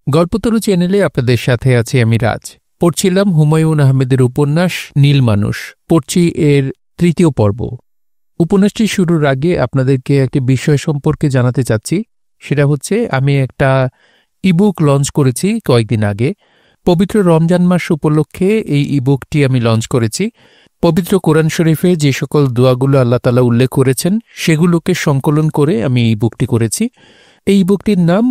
গল্পতরু চ্যানেলে আপনাদের সাথে আছি আমি রাজ। পড়ছিলাম হুমায়ুন আহমেদের উপন্যাস নীল মানুষ। পড়ছি এর ৩য় পর্ব। উপন্যাসটি শুরুর আগে আপনাদেরকে একটি বিষয় সম্পর্কে জানাতে চাচ্ছি। সেটা হচ্ছে আমি একটা ইবুক লঞ্চ করেছি কয়েকদিন আগে। পবিত্র রমজান মাস উপলক্ষে এই ইবুকটি আমি লঞ্চ করেছি। পবিত্র কোরআন শরীফে যে সকল দোয়াগুলো আল্লাহ তাআলা উল্লেখ করেছেন সেগুলোকে সংকলন করে আমি এই বুকটি করেছি। এই বুকটির নাম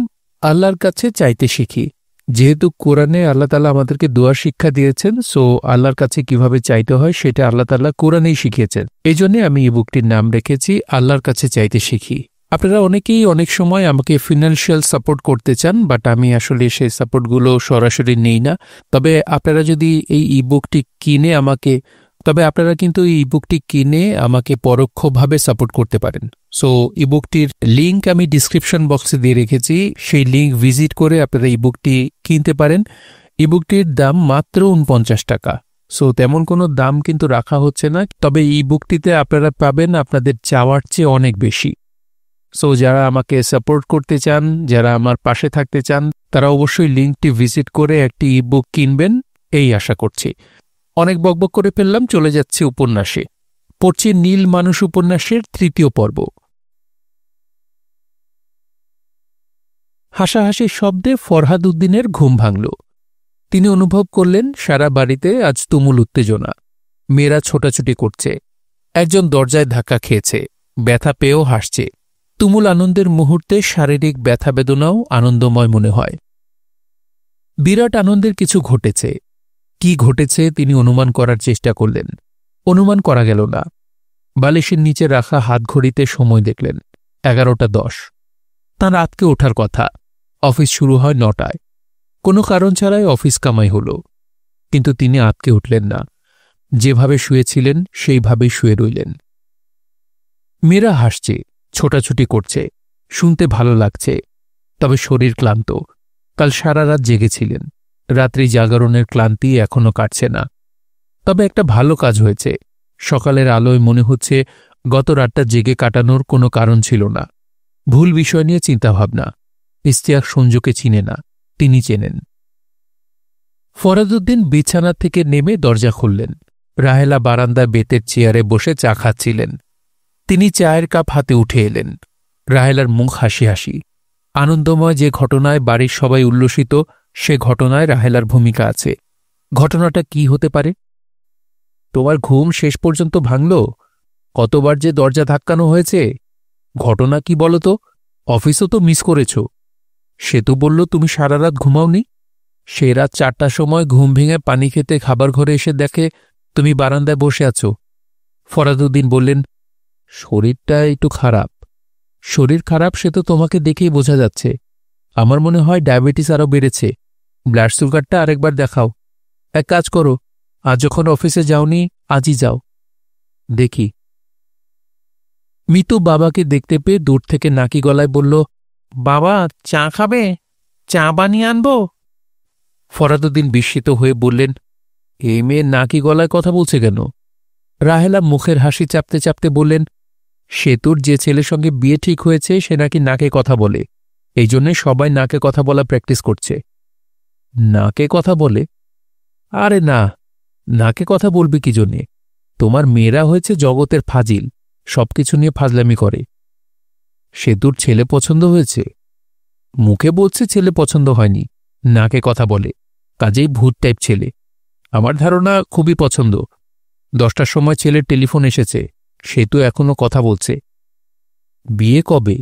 আল্লাহর কাছে চাইতে শিখি। যেহেতু কোরআনে আল্লাহ তাআলা আমাদেরকে দোয়া শিক্ষা দিয়েছেন, সো আল্লাহর কাছে কিভাবে চাইতে হয় সেটা আল্লাহ তাআলা কোরআনেই শিখিয়েছেন। এই জন্যে আমি এই বুকটির নাম রেখেছি আল্লাহর কাছে চাইতে শিখি। আপনারা অনেকেই অনেক সময় আমাকে ফিনান্সিয়াল সাপোর্ট করতে চান, বাট আমি আসলে সেই সাপোর্টগুলো সরাসরি নেই না। তবে আপনারা যদি এই ইবুকটি কিনে আপনারা কিন্তু এই ইবুকটি কিনে আমাকে পরোক্ষভাবে সাপোর্ট করতে পারেন। সো ইবুকটির লিঙ্ক আমি ডিসক্রিপশন বক্সে দিয়ে রেখেছি, সেই লিঙ্ক ভিজিট করে আপনারা ইবুকটি কিনতে পারেন। ইবুকটির দাম মাত্র ৪৯ টাকা। সো তেমন কোনো দাম কিন্তু রাখা হচ্ছে না, তবে ইবুকটিতে আপনারা পাবেন আপনাদের চাওয়ার চেয়ে অনেক বেশি। সো যারা আমাকে সাপোর্ট করতে চান, যারা আমার পাশে থাকতে চান, তারা অবশ্যই লিঙ্কটি ভিজিট করে একটি ইবুক কিনবেন, এই আশা করছি। অনেক বকবক করে ফেললাম, চলে যাচ্ছে উপন্যাসে। পড়ছি নীল মানুষ উপন্যাসের ৩য় পর্ব। হাসাহাসির শব্দে ফরহাদ উদ্দিনের ঘুম ভাঙল। তিনি অনুভব করলেন সারা বাড়িতে আজ তুমুল উত্তেজনা। মেয়েরা ছোটাছুটি করছে, একজন দরজায় ধাক্কা খেয়েছে, ব্যথা পেয়েও হাসছে। তুমুল আনন্দের মুহূর্তে শারীরিক ব্যথা বেদনাও আনন্দময় মনে হয়। বিরাট আনন্দের কিছু ঘটেছে। কি ঘটেছে তিনি অনুমান করার চেষ্টা করলেন। অনুমান করা গেল না। বালিশের নিচে রাখা হাতঘড়িতে সময় দেখলেন ১১:১০। তাঁর আটকে ওঠার কথা। অফিস শুরু হয় ৯টায়। কোনো কারণ ছাড়াই অফিস কামাই হল, কিন্তু তিনি আটকে উঠলেন না। যেভাবে শুয়েছিলেন সেইভাবেই শুয়ে রইলেন। মেয়েরা হাসছে, ছোটাছুটি করছে, শুনতে ভালো লাগছে। তবে শরীর ক্লান্ত। কাল সারা রাত জেগেছিলেন। রাত্রি জাগরণের ক্লান্তি এখনও কাটছে না। তবে একটা ভালো কাজ হয়েছে। সকালের আলোয় মনে হচ্ছে গত রাতটা জেগে কাটানোর কোনো কারণ ছিল না। ভুল বিষয় নিয়ে চিন্তাভাবনা। ইশতিয়াক সঞ্জুকে চিনে না, তিনি চেনেন। ফরহাদউদ্দিন বিছানা থেকে নেমে দরজা খুললেন। রাহেলা বারান্দায় বেতের চেয়ারে বসে চা খাচ্ছিলেন। তিনি চায়ের কাপ হাতে উঠে এলেন। রাহেলার মুখ হাসি হাসি। আনন্দময় যে ঘটনায় বাড়ির সবাই উল্লসিত, সে ঘটনায় রাহেলার ভূমিকা আছে। ঘটনাটা কি হতে পারে? তোমার ঘুম শেষ পর্যন্ত ভাঙল? কতবার যে দরজা ধাক্কানো হয়েছে? ঘটনা কি বলো তো? অফিসও তো মিস করেছ। সে তো বলল তুমি সারা রাত ঘুমাওনি। সে রাত ৪টার সময় ঘুম ভেঙে পানি খেতে খাবার ঘরে এসে দেখে তুমি বারান্দায় বসে আছো। ফরহাদউদ্দিন বললেন, শরীরটা একটু খারাপ। শরীর খারাপ সে তো তোমাকে দেখেই বোঝা যাচ্ছে। আমার মনে হয় ডায়াবেটিস আরও বেড়েছে। ব্লাড সুগারটা আরেকবার দেখাও। এক কাজ করো, আজ যখন অফিসে যাওনি আজই যাও। দেখি। মিতু বাবাকে দেখতে পেয়ে দূর থেকে নাকি গলায় বলল, বাবা চা খাবে? চা বানিয়ে আনবো? ফরহাদউদ্দিন বিস্মিত হয়ে বললেন, এই মেয়ে নাকি গলায় কথা বলছে কেন? রাহেলা মুখের হাসি চাপতে চাপতে বললেন, সেতুর যে ছেলের সঙ্গে বিয়ে ঠিক হয়েছে সে নাকি নাকে কথা বলে, এই জন্যে সবাই নাকে কথা বলা প্র্যাকটিস করছে। নাকে কথা বলে? আরে না, নাকে কথা বলবে কি জন্যে? তোমার মেয়েরা হয়েছে জগতের ফাজিল, সবকিছু নিয়ে ফাজলামি করে। সেতুর ছেলে পছন্দ হয়েছে? মুখে বলছে ছেলে পছন্দ হয়নি, নাকে কথা বলে, কাজেই ভূত টাইপ ছেলে। আমার ধারণা খুবই পছন্দ। 10টার সময় ছেলের টেলিফোন এসেছে, সেতু এখনো কথা বলছে। বিয়ে কবে?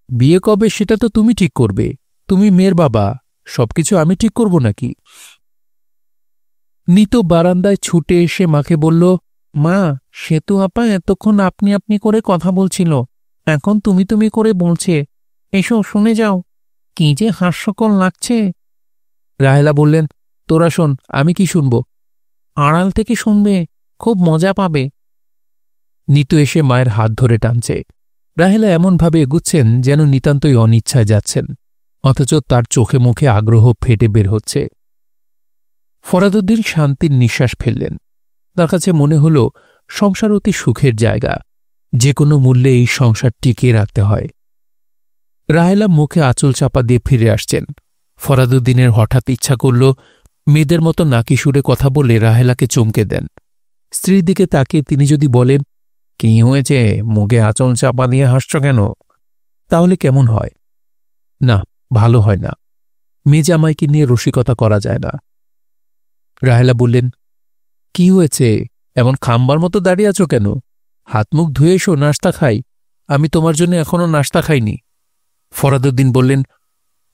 বিয়ে কবে সেটা তো তুমি ঠিক করবে। তুমি মেয়ের বাবা, সবকিছু আমি ঠিক করব নাকি? নিতু বারান্দায় ছুটে এসে মাকে বলল, মা, সেতু আপা এতক্ষণ আপনি আপনি করে কথা বলছিল, এখন তুমি তুমি করে বলছে। এসো শুনে যাও, কি যে হাস্যকর লাগছে। রাহেলা বললেন, তোরা শোন, আমি কি শুনব? আড়াল থেকে শুনবে, খুব মজা পাবে। নিতু এসে মায়ের হাত ধরে টানছে। রাহেলা এমনভাবে এগুচ্ছেন যেন নিতান্তই অনিচ্ছায় যাচ্ছেন, অথচ তার চোখে মুখে আগ্রহ ফেটে বের হচ্ছে। ফরহাদউদ্দিন শান্তির নিঃশ্বাস ফেললেন। তার কাছে মনে হল সংসার অতি সুখের জায়গা, যে কোনো মূল্যে এই সংসার টিকিয়ে রাখতে হয়। রাহেলা মুখে আঁচল চাপা দিয়ে ফিরে আসছেন। ফরাদুদ্দিনের হঠাৎ ইচ্ছা করল মেয়েদের মতো নাকি সুরে কথা বলে রাহেলাকে চমকে দেন। স্ত্রীর দিকে তাকিয়ে তিনি যদি বলেন, কি হয়েছে, মুখে আঁচল চাপা দিয়ে হাসছ কেন? তাহলে কেমন হয়? না, ভালো হয় না। মেয়ে জামাইকে নিয়ে রসিকতা করা যায় না। রাহেলা বললেন, কি হয়েছে, এমন খাম্বার মতো দাঁড়িয়ে আছো কেন? হাত মুখ ধুয়ে এসো, নাস্তা খাই। আমি তোমার জন্য এখনো নাস্তা খাইনি। ফরাদুদ্দিন বললেন,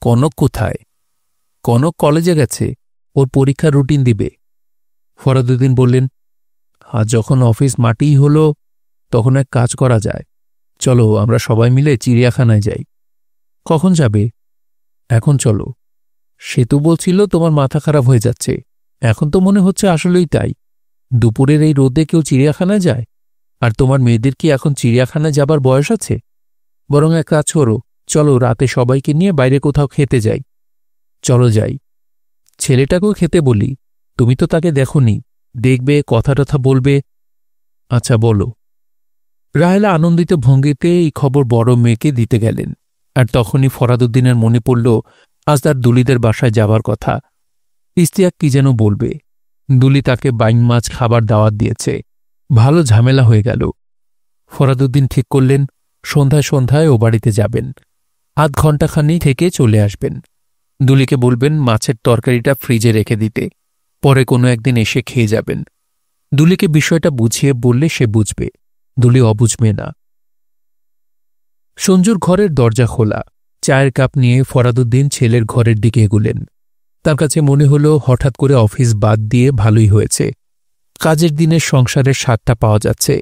কনক কোথায়? কনক কলেজে গেছে, ওর পরীক্ষার রুটিন দিবে। ফরাদুদ্দিন বললেন, আজ যখন অফিস মাটিই হলো, তখন এক কাজ করা যায়। চলো আমরা সবাই মিলে চিড়িয়াখানায় যাই। কখন যাবে? এখন চলো। সেতু বলছিল তোমার মাথা খারাপ হয়ে যাচ্ছে। এখন তো মনে হচ্ছে আসলেই তাই। দুপুরের এই রোদে কেউ চিড়িয়াখানায় যায়? আর তোমার মেয়েদের কি এখন চিড়িয়াখানায় যাবার বয়স আছে? বরং এক কাজ করো, চলো রাতে সবাইকে নিয়ে বাইরে কোথাও খেতে যাই। চলো যাই। ছেলেটাকেও খেতে বলি, তুমি তো তাকে দেখোনি, দেখবে, কথা টথা বলবে। আচ্ছা বলো। রাহেলা আনন্দিত ভঙ্গিতে এই খবর বড় মেয়েকে দিতে গেলেন। আর তখনই ফরাদুদ্দিনের মনে পড়ল আজ তার দুলিদের বাসায় যাবার কথা। ইস্তিয়াক কি যেন বলবে। দুলি তাকে বাইং মাছ খাবার দাওয়াত দিয়েছে। ভালো ঝামেলা হয়ে গেল। ফরাদুদ্দিন ঠিক করলেন সন্ধ্যায় সন্ধ্যায় ও বাড়িতে যাবেন। আধ ঘণ্টাখানি থেকে চলে আসবেন। দুলিকে বলবেন মাছের তরকারিটা ফ্রিজে রেখে দিতে, পরে কোনো একদিন এসে খেয়ে যাবেন। দুলিকে বিষয়টা বুঝিয়ে বললে সে বুঝবে, দুলি অবুঝবে না। সঞ্জুর ঘরের দরজা খোলা। চায়ের কাপ নিয়ে ফরাদুদ্দিন ছেলের ঘরের দিকে এগুলেন। তার কাছে মনে হল হঠাৎ করে অফিস বাদ দিয়ে ভালোই হয়েছে। কাজের দিনের সংসারের স্বাদটা পাওয়া যাচ্ছে।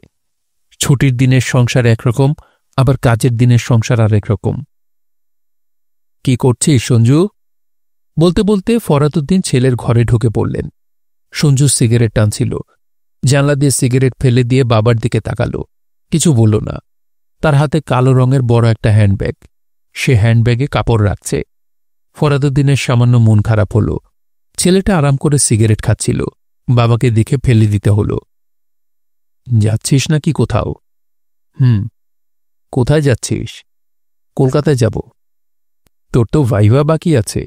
ছুটির দিনের সংসার একরকম, আবার কাজের দিনের সংসার আরেক রকম। কি করছিস সঞ্জু? বলতে বলতে ফরাদুদ্দিন ছেলের ঘরে ঢুকে পড়লেন। সঞ্জু সিগারেট টানছিল। জানলা দিয়ে সিগারেট ফেলে দিয়ে বাবার দিকে তাকাল। কিছু বলল না। তার হাতে কালো রঙের বড় একটা হ্যান্ডব্যাগ। সে হ্যান্ডব্যাগে কাপড় রাখছে। ফরাদুদ্দিনের সামান্য মন খারাপ হল। ছেলেটা আরাম করে সিগারেট খাচ্ছিল। বাবাকে দেখে ফেলে দিতে হল। যাচ্ছিস নাকি কোথাও? কোথায় যাচ্ছিস? কলকাতায় যাব। তোর তো ভাইভা বাকি আছে।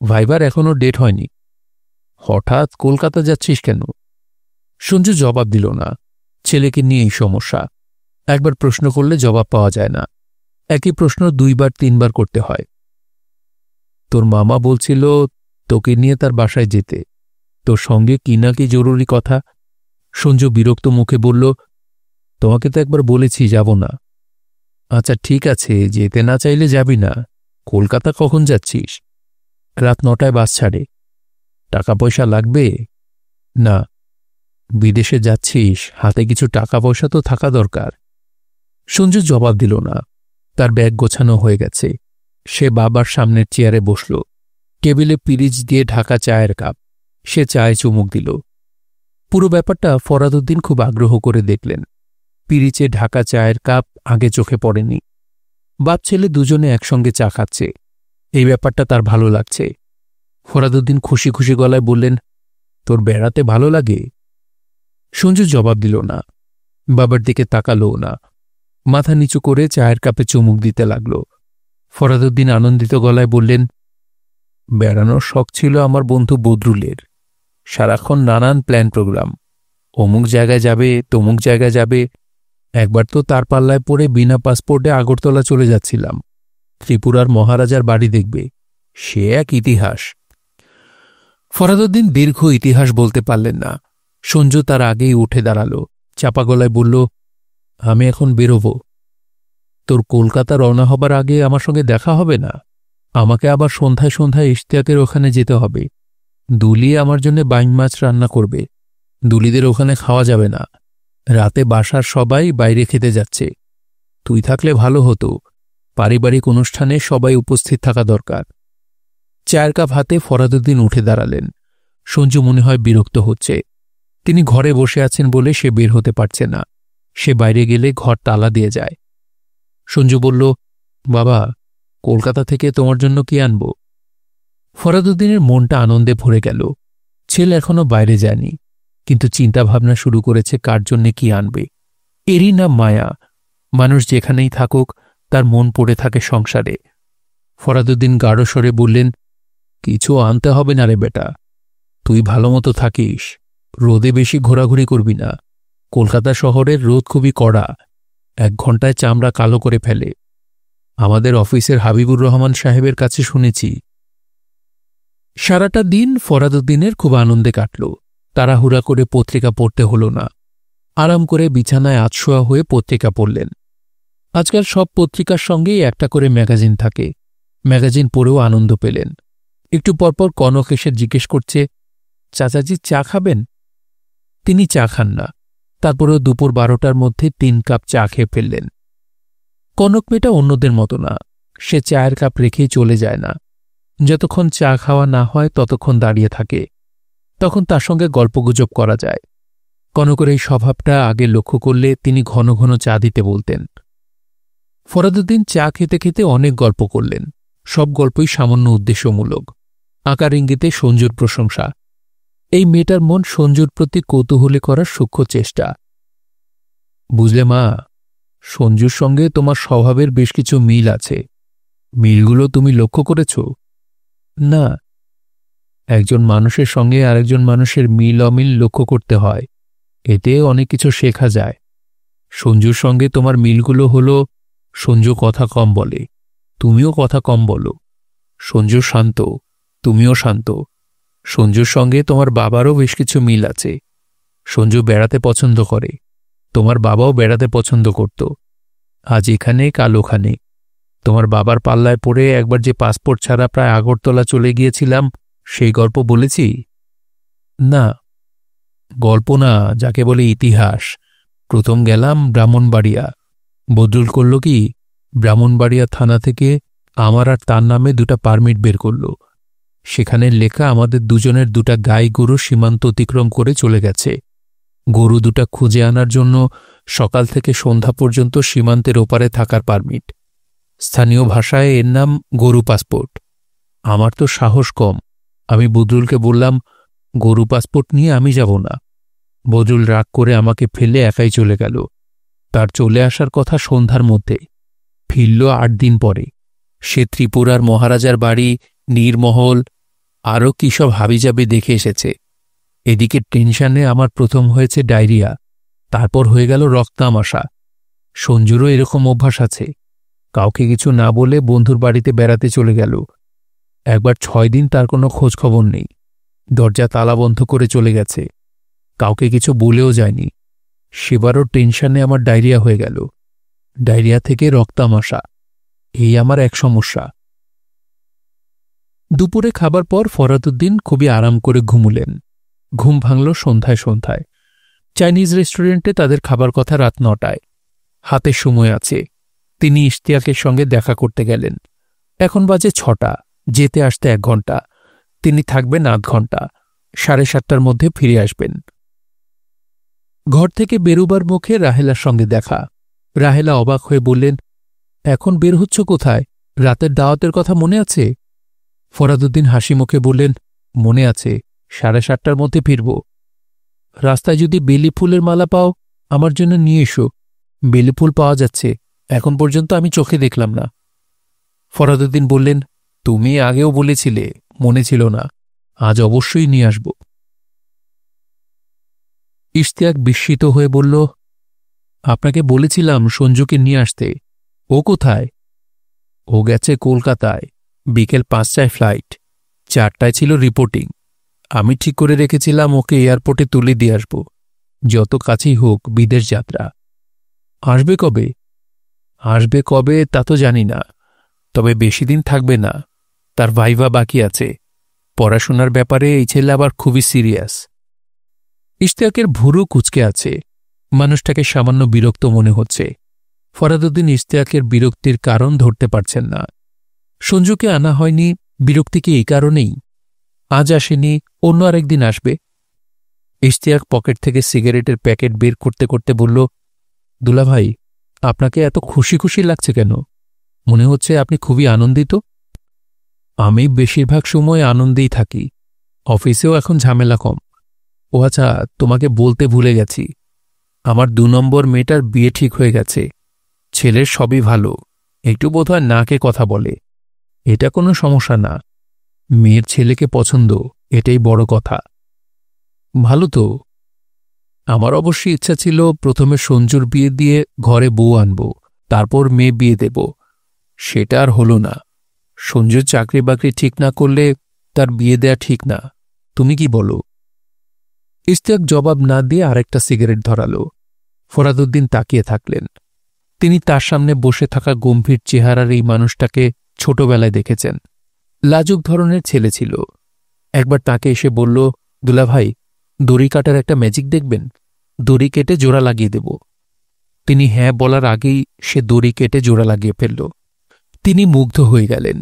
ভাইবার এখনো ডেট হয়নি। হঠাৎ কলকাতা যাচ্ছিস কেন? সঞ্জু জবাব দিল না। ছেলেকে নিয়ে এই সমস্যা। একবার প্রশ্ন করলে জবাব পাওয়া যায় না। একই প্রশ্ন দুইবার তিনবার করতে হয়। তোর মামা বলছিল তোকে নিয়ে তার বাসায় যেতে, তোর সঙ্গে কি না কি জরুরি কথা। সঞ্জু বিরক্ত মুখে বলল, তোমাকে তো একবার বলেছি যাব না। আচ্ছা ঠিক আছে, যেতে না চাইলে যাবি না। কলকাতা কখন যাচ্ছিস? রাত 9টায় বাস ছাড়ে। টাকা পয়সা লাগবে? না। বিদেশে যাচ্ছিস, হাতে কিছু টাকা পয়সা তো থাকা দরকার। সঞ্জু জবাব দিল না। তার ব্যাগ গোছানো হয়ে গেছে। সে বাবার সামনের চেয়ারে বসল। টেবিলে পিরিচ দিয়ে ঢাকা চায়ের কাপ। সে চায়ে চুমুক দিল। পুরো ব্যাপারটা ফরাদুদ্দিন খুব আগ্রহ করে দেখলেন। পিরিচে ঢাকা চায়ের কাপ আগে চোখে পড়েনি। বাপ ছেলে দুজনে একসঙ্গে চা খাচ্ছে। এই ব্যাপারটা তার ভালো লাগছে। ফরাদুদ্দিন খুশি খুশি গলায় বললেন, তোর বেড়াতে ভালো লাগে? সঞ্জু জবাব দিল না। বাবার দিকে তাকালও না। মাথা নিচু করে চায়ের কাপে চুমুক দিতে লাগল। ফরাদুদ্দিন আনন্দিত গলায় বললেন, বেড়ানোর শখ ছিল আমার বন্ধু বদরুলের। সারাক্ষণ নানান প্ল্যান প্রোগ্রাম। অমুক জায়গায় যাবে, তমুক জায়গায় যাবে। একবার তো তার পাল্লায় পড়ে বিনা পাসপোর্টে আগরতলা চলে যাচ্ছিলাম। ত্রিপুরার মহারাজার বাড়ি দেখবে। সে এক ইতিহাস। ফরাদুদ্দিন দীর্ঘ ইতিহাস বলতে পারলেন না। সঞ্জু তার আগেই উঠে দাঁড়াল। চাপা গলায় বলল, আমি এখন বেরোব। তোর কলকাতা রওনা হবার আগে আমার সঙ্গে দেখা হবে না? আমাকে আবার সন্ধ্যায় সন্ধ্যায় ইশতিয়াকের ওখানে যেতে হবে। দুলি আমার জন্য বাইং মাছ রান্না করবে। দুলিদের ওখানে খাওয়া যাবে না। রাতে বাসার সবাই বাইরে খেতে যাচ্ছে। তুই থাকলে ভালো হতো। পারিবারিক অনুষ্ঠানে সবাই উপস্থিত থাকা দরকার। চায়ের কাপ হাতে ফরাদুদ্দিন উঠে দাঁড়ালেন। সঞ্জু মনে হয় বিরক্ত হচ্ছে। তিনি ঘরে বসে আছেন বলে সে বের হতে পারছে না। সে বাইরে গেলে ঘর তালা দিয়ে যায়। সঞ্জু বলল, বাবা, কলকাতা থেকে তোমার জন্য কি আনব? ফরাদুদ্দিনের মনটা আনন্দে ভরে গেল। ছেলে এখনো বাইরে যায়নি, কিন্তু চিন্তাভাবনা শুরু করেছে কার জন্যে কি আনবে। এরই নাম মায়া। মানুষ যেখানেই থাকুক তার মন পড়ে থাকে সংসারে। ফরাদুদ্দিন গাঢ় স্বরে বললেন, কিছু আনতে হবে না রে বেটা, তুই ভালো মতো থাকিস, রোদে বেশি ঘোরাঘুরি করবি না। কলকাতা শহরের রোদ খুবই কড়া, 1 ঘন্টায় চামড়া কালো করে ফেলে। আমাদের অফিসের হাবিবুর রহমান সাহেবের কাছে শুনেছি। সারাটা দিন ফরাদুদ্দিনের খুব আনন্দে কাটল। তাড়াহুড়া করে পত্রিকা পড়তে হল না। আরাম করে বিছানায় আতশোয়া হয়ে পত্রিকা পড়লেন। আজকাল সব পত্রিকার সঙ্গেই একটা করে ম্যাগাজিন থাকে। ম্যাগাজিন পড়েও আনন্দ পেলেন। একটু পরপর কনক এসে জিজ্ঞেস করছে, চাচাজি চা খাবেন? তিনি চা খান না, তারপরেও দুপুর 12টার মধ্যে 3 কাপ চা খেয়ে ফেললেন। কনক মেয়েটা অন্যদের মতো না, সে চায়ের কাপ রেখেই চলে যায় না। যতক্ষণ চা খাওয়া না হয় ততক্ষণ দাঁড়িয়ে থাকে। তখন তার সঙ্গে গল্পগুজব করা যায়। কনকের এই স্বভাবটা আগে লক্ষ্য করলে তিনি ঘন ঘন চা দিতে বলতেন। ফরাদুদ্দিন চা খেতে খেতে অনেক গল্প করলেন। সব গল্পই সামান্য উদ্দেশ্যমূলক, আকার ইঙ্গিতে সঞ্জুর প্রশংসা। এই মেয়েটার মন সঞ্জুর প্রতি কৌতূহলী করার সূক্ষ্ম চেষ্টা। বুঝলে মা, সঞ্জুর সঙ্গে তোমার স্বভাবের বেশ কিছু মিল আছে। মিলগুলো তুমি লক্ষ্য করেছ? না। একজন মানুষের সঙ্গে আরেকজন মানুষের মিল অমিল লক্ষ্য করতে হয়, এতে অনেক কিছু শেখা যায়। সঞ্জুর সঙ্গে তোমার মিলগুলো হলো, সঞ্জু কথা কম বলে, তুমিও কথা কম বলো। সঞ্জু শান্ত, তুমিও শান্ত। সঞ্জুর সঙ্গে তোমার বাবারও বেশ কিছু মিল আছে। সঞ্জু বেড়াতে পছন্দ করে, তোমার বাবাও বেড়াতে পছন্দ করত। আজ এখানে কাল ওখানে। তোমার বাবার পাল্লায় পড়ে একবার যে পাসপোর্ট ছাড়া প্রায় আগরতলা চলে গিয়েছিলাম, সেই গল্প বলেছি? না, গল্প না, যাকে বলে ইতিহাস। প্রথম গেলাম ব্রাহ্মণবাড়িয়া। বদরুল করল কি, ব্রাহ্মণবাড়িয়া থানা থেকে আমার আর তার নামে 2টা পারমিট বের করল। সেখানে লেখা আমাদের দুজনের 2টা গাই গরু সীমান্ত অতিক্রম করে চলে গেছে। গরু 2টা খুঁজে আনার জন্য সকাল থেকে সন্ধ্যা পর্যন্ত সীমান্তের ওপারে থাকার পারমিট। স্থানীয় ভাষায় এর নাম গরু পাসপোর্ট। আমার তো সাহস কম। আমি বদরুলকে বললাম, গরু পাসপোর্ট নিয়ে আমি যাব না। বদরুল রাগ করে আমাকে ফেলে একাই চলে গেল। তার চলে আসার কথা সন্ধ্যার মধ্যে, ফিরল 8 দিন পরে। সে ত্রিপুরার মহারাজার বাড়ি, নীরমহল, আরও কী সব হাবিজাবি দেখে এসেছে। এদিকে টেনশনে আমার প্রথম হয়েছে ডায়রিয়া, তারপর হয়ে গেল রক্তামাশা। সঞ্জুরও এরকম অভ্যাস আছে। কাউকে কিছু না বলে বন্ধুর বাড়িতে বেড়াতে চলে গেল। একবার 6 দিন তার কোনো খোঁজ খবর নেই। দরজা তালা বন্ধ করে চলে গেছে, কাউকে কিছু বলেও যায়নি। সেবারও টেনশনে আমার ডায়রিয়া হয়ে গেল। ডায়রিয়া থেকে রক্তামাশা, এই আমার এক সমস্যা। দুপুরে খাবার পর ফরাদুদ্দিন খুবই আরাম করে ঘুমুলেন। ঘুম ভাঙল সন্ধ্যায় সন্ধ্যায়। চাইনিজ রেস্টুরেন্টে তাদের খাবার কথা রাত 9টায়। হাতে সময় আছে। তিনি ইশতিয়াকের সঙ্গে দেখা করতে গেলেন। এখন বাজে 6টা, যেতে আসতে 1 ঘন্টা। তিনি থাকবেন 8 ঘন্টা, 7:30টার মধ্যে ফিরে আসবেন। ঘর থেকে বেরুবার মুখে রাহেলার সঙ্গে দেখা। রাহেলা অবাক হয়ে বললেন, এখন বের হচ্ছ কোথায়? রাতের দাওয়াতের কথা মনে আছে? ফরাদুদ্দিন হাসি মুখে বললেন, মনে আছে, 7:30টার মধ্যে ফিরব। রাস্তায় যদি বেলি ফুলের মালা পাও আমার জন্য নিয়ে এসো। বেলি ফুল পাওয়া যাচ্ছে, এখন পর্যন্ত আমি চোখে দেখলাম না। ফরাদুদ্দিন বললেন, তুমি আগেও বলেছিলে, মনে ছিল না। আজ অবশ্যই নিয়ে আসব। ইশতিয়াক বিস্মিত হয়ে বলল, আপনাকে বলেছিলাম সঞ্জুকে নিয়ে আসতে। ও কোথায়? ও গেছে কলকাতায়। বিকেল 5টায় ফ্লাইট, 4টায় ছিল রিপোর্টিং। আমি ঠিক করে রেখেছিলাম ওকে এয়ারপোর্টে তুলে দিয়ে আসব, যত কাছেই হোক বিদেশ যাত্রা। আসবে কবে? আসবে কবে তা তো জানি না, তবে বেশি দিন থাকবে না। তার ভাইভা বাকি আছে। পড়াশোনার ব্যাপারে এই ছেলে আবার খুবই সিরিয়াস। ইশতিয়াকের ভুরু কুঁচকে আছে। মানুষটাকে সামান্য বিরক্ত মনে হচ্ছে। ফরাদুদ্দিন ইশতিয়াকের বিরক্তির কারণ ধরতে পারছেন না। সঞ্জুকে আনা হয়নি, বিরক্তি কি এই কারণেই? আজ আসেনি, অন্য আরেকদিন আসবে। ইশতিয়াক পকেট থেকে সিগারেটের প্যাকেট বের করতে করতে বলল, দুলাভাই, আপনাকে এত খুশি খুশি লাগছে কেন? মনে হচ্ছে আপনি খুবই আনন্দিত। আমি বেশিরভাগ সময় আনন্দেই থাকি। অফিসেও এখন ঝামেলা কম। ও আচ্ছা, তোমাকে বলতে ভুলে গেছি, আমার 2 নম্বর মেয়েটার বিয়ে ঠিক হয়ে গেছে। ছেলের সবই ভালো, একটু বোধহয় নাকে কথা বলে। এটা কোনো সমস্যা না। মেয়ের ছেলেকে পছন্দ, এটাই বড় কথা। ভালো তো। আমার অবশ্যই ইচ্ছা ছিল প্রথমে সঞ্জুর বিয়ে দিয়ে ঘরে বউ আনব, তারপর মেয়ে বিয়ে দেব। সেটা আর হল না। সঞ্জুর চাকরি বাকরি ঠিক না করলে তার বিয়ে দেয়া ঠিক না। তুমি কি বলো? ইশতিয়াক জবাব না দিয়ে আরেকটা সিগারেট ধরাল। ফরাদউদ্দিন তাকিয়ে থাকলেন। তিনি তার সামনে বসে থাকা গম্ভীর চেহারার এই মানুষটাকে ছোটবেলায় দেখেছেন। লাজুক ধরনের ছেলে ছিল। একবার তাকে এসে বলল, দুলাভাই, দড়ি কাটার একটা ম্যাজিক দেখবেন? দড়ি কেটে জোড়া লাগিয়ে দেব। তিনি হ্যাঁ বলার আগেই সে দড়ি কেটে জোড়া লাগিয়ে ফেলল। তিনি মুগ্ধ হয়ে গেলেন।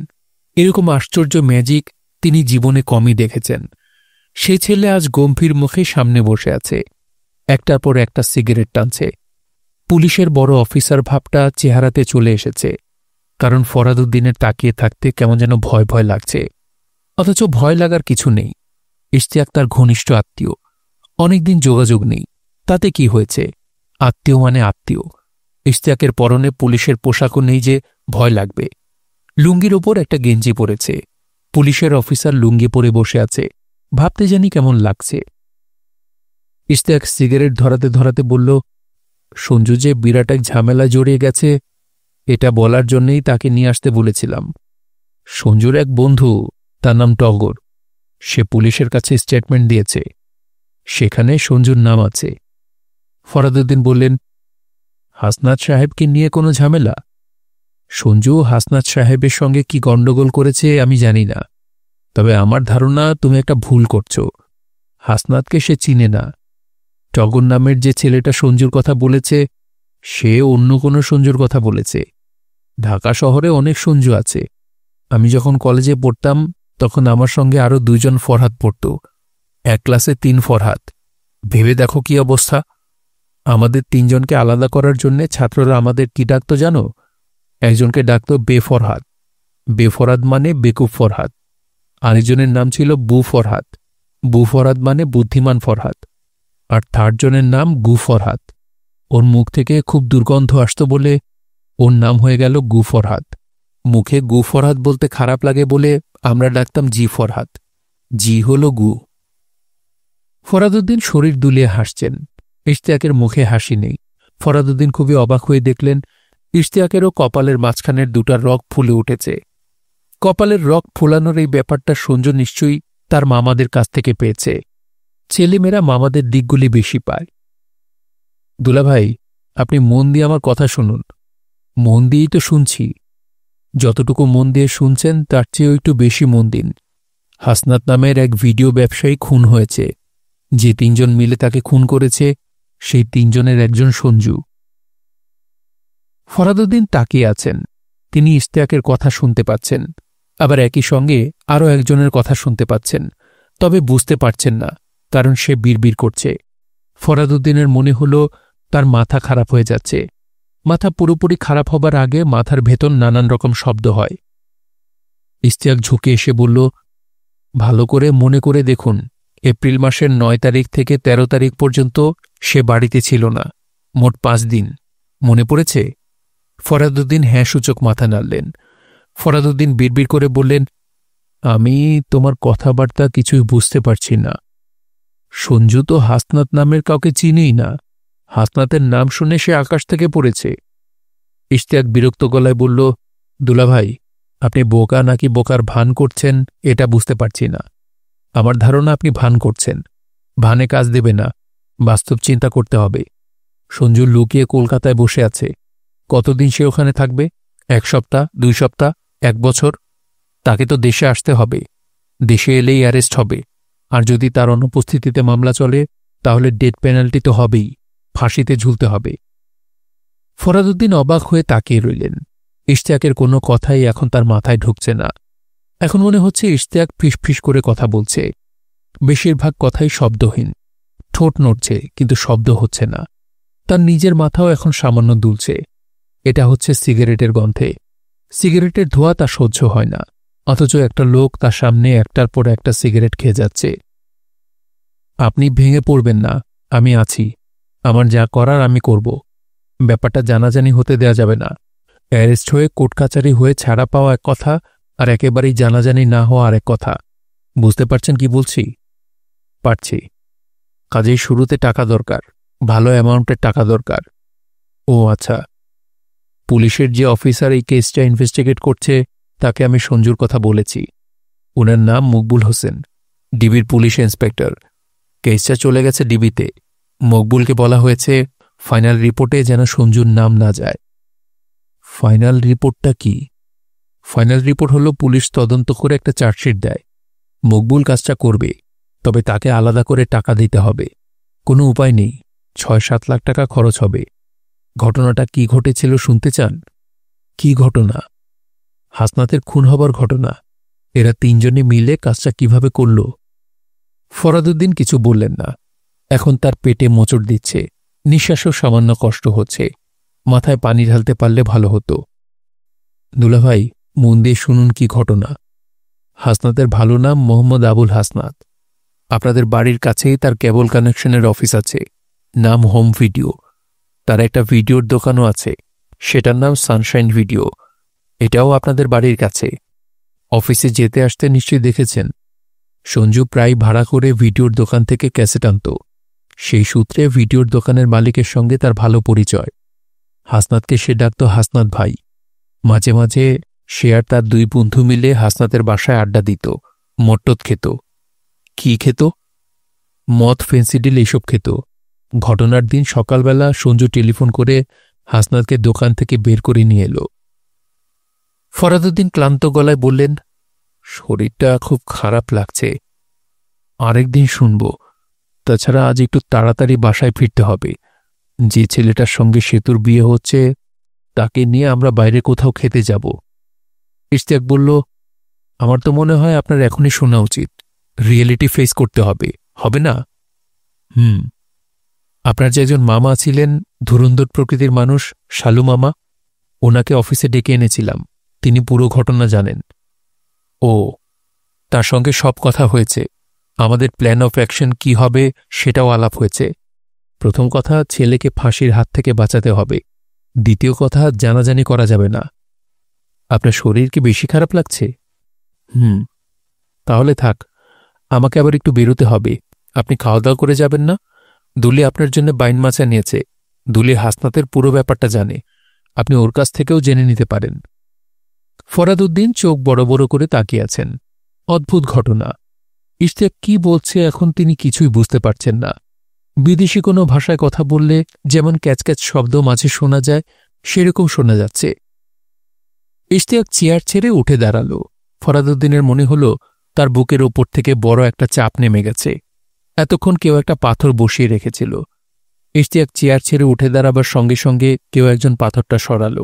এরকম আশ্চর্য ম্যাজিক তিনি জীবনে কমই দেখেছেন। সে ছেলে আজ গম্ভীর মুখে সামনে বসে আছে, একটার পর একটা সিগারেট টানছে। পুলিশের বড় অফিসার ভাবটা চেহারাতে চলে এসেছে, কারণ ফরাদউদ্দিনের তাকিয়ে থাকতে কেমন যেন ভয় ভয় লাগছে। অথচ ভয় লাগার কিছু নেই। ইশতিয়াক তার ঘনিষ্ঠ আত্মীয়, অনেকদিন যোগাযোগ নেই, তাতে কি হয়েছে? আত্মীয় মানে আত্মীয়। ইশতিয়াকের পরনে পুলিশের পোশাকও নেই যে ভয় লাগবে। লুঙ্গির ওপর একটা গেঞ্জি পরেছে। পুলিশের অফিসার লুঙ্গি পরে বসে আছে, ভাবতে জানি কেমন লাগছে। ইশতিয়াক সিগারেট ধরাতে ধরাতে বলল, সঞ্জু যে বিরাট এক ঝামেলায় জড়িয়ে গেছে, এটা বলার জন্যেই তাকে নিয়ে আসতে বলেছিলাম। সঞ্জুর এক বন্ধু, তার নাম টগর, সে পুলিশের কাছে স্টেটমেন্ট দিয়েছে। সেখানে সঞ্জুর নাম আছে। ফরাদউদ্দিন বললেন, হাসনাত সাহেবকে নিয়ে কোনো ঝামেলা? সঞ্জু হাসনাত সাহেবের সঙ্গে কি গণ্ডগোল করেছে আমি জানি না, তবে আমার ধারণা তুমি একটা ভুল করছ। হাসনাতকে সে চিনে না। টগর নামের যে ছেলেটা সঞ্জুর কথা বলেছে, সে অন্য কোনো সঞ্জুর কথা বলেছে। ঢাকা শহরে অনেক সঞ্জু আছে। আমি যখন কলেজে পড়তাম তখন আমার সঙ্গে আরও 2 জন ফরহাদ পড়ত। এক ক্লাসে 3 ফরহাদ। ভেবে দেখো কি অবস্থা। আমাদের 3 জনকে আলাদা করার জন্যে ছাত্ররা আমাদের কি ডাকত জানো? একজনকে ডাকত বেফরহাদ। বেফরহাদ মানে বেকুব ফরহাদ। আরেকজনের নাম ছিল বু ফরহাদ। বু ফরহাদ মানে বুদ্ধিমান ফরহাদ। আর 3rd জনের নাম গু ফরহাদ। ওর মুখ থেকে খুব দুর্গন্ধ আসত বলে ওর নাম হয়ে গেল গু ফরহাদ। মুখে গু ফরহাদ বলতে খারাপ লাগে বলে আমরা ডাকতাম জি ফরহাদ। জি হল গু। ফরাদউদ্দিন শরীর দুলিয়ে হাসছেন। ইশতিয়াকের মুখে হাসি নেই। ফরাদউদ্দিন খুবই অবাক হয়ে দেখলেন ইশতিয়াকেরও কপালের মাঝখানের 2টা রগ ফুলে উঠেছে। কপালের রগ ফোলানোর এই ব্যাপারটা সঞ্জু নিশ্চয়ই তার মামাদের কাছ থেকে পেয়েছে। ছেলেমেয়েরা মামাদের দিকগুলি বেশি পায়। দুলাভাই, আপনি মন দিয়ে আমার কথা শুনুন। মন দিয়েই তো শুনছি। যতটুকু মন দিয়ে শুনছেন তার চেয়েও একটু বেশি মন দিন। হাসনাত নামের এক ভিডিও ব্যবসায়ী খুন হয়েছে। যে 3 জন মিলে তাকে খুন করেছে, সেই 3 জনের একজন সঞ্জু। ফরাদউদ্দিন তাকিয়ে আছেন। তিনি ইশতিয়াকের কথা শুনতে পাচ্ছেন, আবার একই সঙ্গে আরও একজনের কথা শুনতে পাচ্ছেন, তবে বুঝতে পারছেন না, কারণ সে বিড়বিড় করছে। ফরাদউদ্দিনের মনে হল তার মাথা খারাপ হয়ে যাচ্ছে। মাথা পুরোপুরি খারাপ হবার আগে মাথার ভেতর নানান রকম শব্দ হয়। ইশতিয়াক ঝুঁকে এসে বলল, ভালো করে মনে করে দেখুন, এপ্রিল মাসের 9 তারিখ থেকে 13 তারিখ পর্যন্ত সে বাড়িতে ছিল না। মোট 5 দিন। মনে পড়েছে? ফরাদউদ্দিন হ্যাঁ সূচক মাথা নাড়লেন। ফরাদউদ্দিন বিড়বিড় করে বললেন, আমি তোমার কথাবার্তা কিছুই বুঝতে পারছি না। সঞ্জু তো হাসনাত নামের কাউকে চিনেই না। হাসনাতের নাম শুনে সে আকাশ থেকে পড়েছে। ইশতিয়াক বিরক্ত গলায় বলল, দুলাভাই, আপনি বোকা নাকি বোকার ভান করছেন এটা বুঝতে পারছি না। আমার ধারণা আপনি ভান করছেন। ভানে কাজ দেবে না, বাস্তব চিন্তা করতে হবে। সঞ্জু লুকিয়ে কলকাতায় বসে আছে। কতদিন সে ওখানে থাকবে? 1 সপ্তাহ, 2 সপ্তাহ, 1 বছর? তাকে তো দেশে আসতে হবে। দেশে এলেই অ্যারেস্ট হবে। আর যদি তার অনুপস্থিতিতে মামলা চলে, তাহলে ডেথ পেনাল্টি তো হবেই, ফাঁসিতে ঝুলতে হবে। ফরাদউদ্দিন অবাক হয়ে তাকিয়ে রইলেন। ইশতিয়াকের কোনো কথাই এখন তার মাথায় ঢুকছে না। এখন মনে হচ্ছে ইশতিয়াক ফিসফিস করে কথা বলছে। বেশিরভাগ কথাই শব্দহীন। ঠোঁট নড়ছে, কিন্তু শব্দ হচ্ছে না। তার নিজের মাথাও এখন সামান্য দুলছে। এটা হচ্ছে সিগারেটের গন্ধে। সিগারেটের ধোঁয়া তা সহ্য হয় না, অথচ একটা লোক তার সামনে একটার পর একটা সিগারেট খেয়ে যাচ্ছে। আপনি ভেঙে পড়বেন না, আমি আছি। আমার যা করার আমি করব। ব্যাপারটা জানাজানি হতে দেয়া যাবে না। অ্যারেস্ট হয়ে কোর্ট কাচারি হয়ে ছাড়া পাওয়া এক কথা, আর একেবারেই জানাজানি না হওয়া আরেক কথা। বুঝতে পারছেন কি বলছি? পারছি। কাজেই শুরুতে টাকা দরকার, ভালো অ্যামাউন্টের টাকা দরকার। ও আচ্ছা, পুলিশের যে অফিসার এই কেসটা ইনভেস্টিগেট করছে তাকে আমি সঞ্জুর কথা বলেছি। ওনার নাম মকবুল হোসেন, ডিবির পুলিশ ইন্সপেক্টর। কেসটা চলে গেছে ডিবিতে। মকবুলকে বলা হয়েছে ফাইনাল রিপোর্টে যেন সঞ্জুর নাম না যায়। ফাইনাল রিপোর্টটা কি? ফাইনাল রিপোর্ট হলো পুলিশ তদন্ত করে একটা চার্জশিট দেয়। মকবুল কাজটা করবে, তবে তাকে আলাদা করে টাকা দিতে হবে। কোনো উপায় নেই, ৬-৭ লাখ টাকা খরচ হবে। ঘটনাটা কি ঘটেছিল শুনতে চান? কি ঘটনা? হাসনাতের খুন হবার ঘটনা। এরা তিনজনে মিলে কাজটা কিভাবে করল? ফরাদউদ্দিন কিছু বললেন না। এখন তার পেটে মোচড় দিচ্ছে, নিঃশ্বাসও সামান্য কষ্ট হচ্ছে। মাথায় পানি ঢালতে পারলে ভালো হতো। দুলাভাই, মন দিয়ে শুনুন কি ঘটনা। হাসনাতের ভালো নাম মোহাম্মদ আবুল হাসনাত। আপনাদের বাড়ির কাছেই তার কেবল কানেকশনের অফিস আছে, নাম হোম ভিডিও। তার একটা ভিডিওর দোকানও আছে, সেটার নাম সানশাইন ভিডিও। এটাও আপনাদের বাড়ির কাছে। অফিসে যেতে আসতে নিশ্চয়ই দেখেছেন। সঞ্জু প্রায় ভাড়া করে ভিডিওর দোকান থেকে ক্যাসেট আনত। সেই সূত্রে ভিডিওর দোকানের মালিকের সঙ্গে তার ভালো পরিচয়। হাসনাতকে সে ডাকত হাসনাত ভাই। মাঝে মাঝে সে আর তার দুই বন্ধু মিলে হাসনাতের বাসায় আড্ডা দিত, মট্টত খেত। কি খেত? মদ, ফেন্সিডিল এইসব খেত। ঘটনার দিন সকালবেলা সঞ্জু টেলিফোন করে হাসনাতকে দোকান থেকে বের করে নিয়ে এলো। ফরাদউদ্দিন ক্লান্ত গলায় বললেন, শরীরটা খুব খারাপ লাগছে, আরেকদিন শুনব। তাছাড়া আজ একটু তাড়াতাড়ি বাসায় ফিরতে হবে। যে ছেলেটার সঙ্গে সেতুর বিয়ে হচ্ছে তাকে নিয়ে আমরা বাইরে কোথাও খেতে যাব। ইশতিয়াক বলল, আমার তো মনে হয় আপনার এখনই শোনা উচিত। রিয়েলিটি ফেস করতে হবে, হবে না? আপনার যে একজন মামা ছিলেন, ধুরন্ধর প্রকৃতির মানুষ, শালু মামা, ওনাকে অফিসে ডেকে এনেছিলাম। তিনি পুরো ঘটনা জানেন। ও, তার সঙ্গে সব কথা হয়েছে। আমাদের প্ল্যান অফ অ্যাকশন কি হবে সেটাও আলাপ হয়েছে। প্রথম কথা, ছেলেকে ফাঁসির হাত থেকে বাঁচাতে হবে। দ্বিতীয় কথা, জানাজানি করা যাবে না। আপনার শরীর কি বেশি খারাপ লাগছে? তাহলে থাক, আমাকে আবার একটু বেরোতে হবে। আপনি খাওয়া দাওয়া করে যাবেন না? দুলি আপনার জন্য বাইন মাছ আনিয়েছে। দুলি হাসনাতের পুরো ব্যাপারটা জানে, আপনি ওর কাছ থেকেও জেনে নিতে পারেন। ফরাদউদ্দিন চোখ বড় বড় করে তাকিয়ে আছেন। অদ্ভুত ঘটনা। ইশতিয়াক কি বলছে এখন তিনি কিছুই বুঝতে পারছেন না। বিদেশি কোনো ভাষায় কথা বললে যেমন ক্যাচক্যাচ শব্দ মাঝে শোনা যায়, সেরকম শোনা যাচ্ছে। ইশতিয়াক চেয়ার ছেড়ে উঠে দাঁড়াল। ফরাদউদ্দিনের মনে হল তার বুকের ওপর থেকে বড় একটা চাপ নেমে গেছে। এতক্ষণ কেউ একটা পাথর বসিয়ে রেখেছিল। ইশতিয়াক চেয়ার ছেড়ে উঠে দাঁড়াবার সঙ্গে সঙ্গে কেউ একজন পাথরটা সরাল।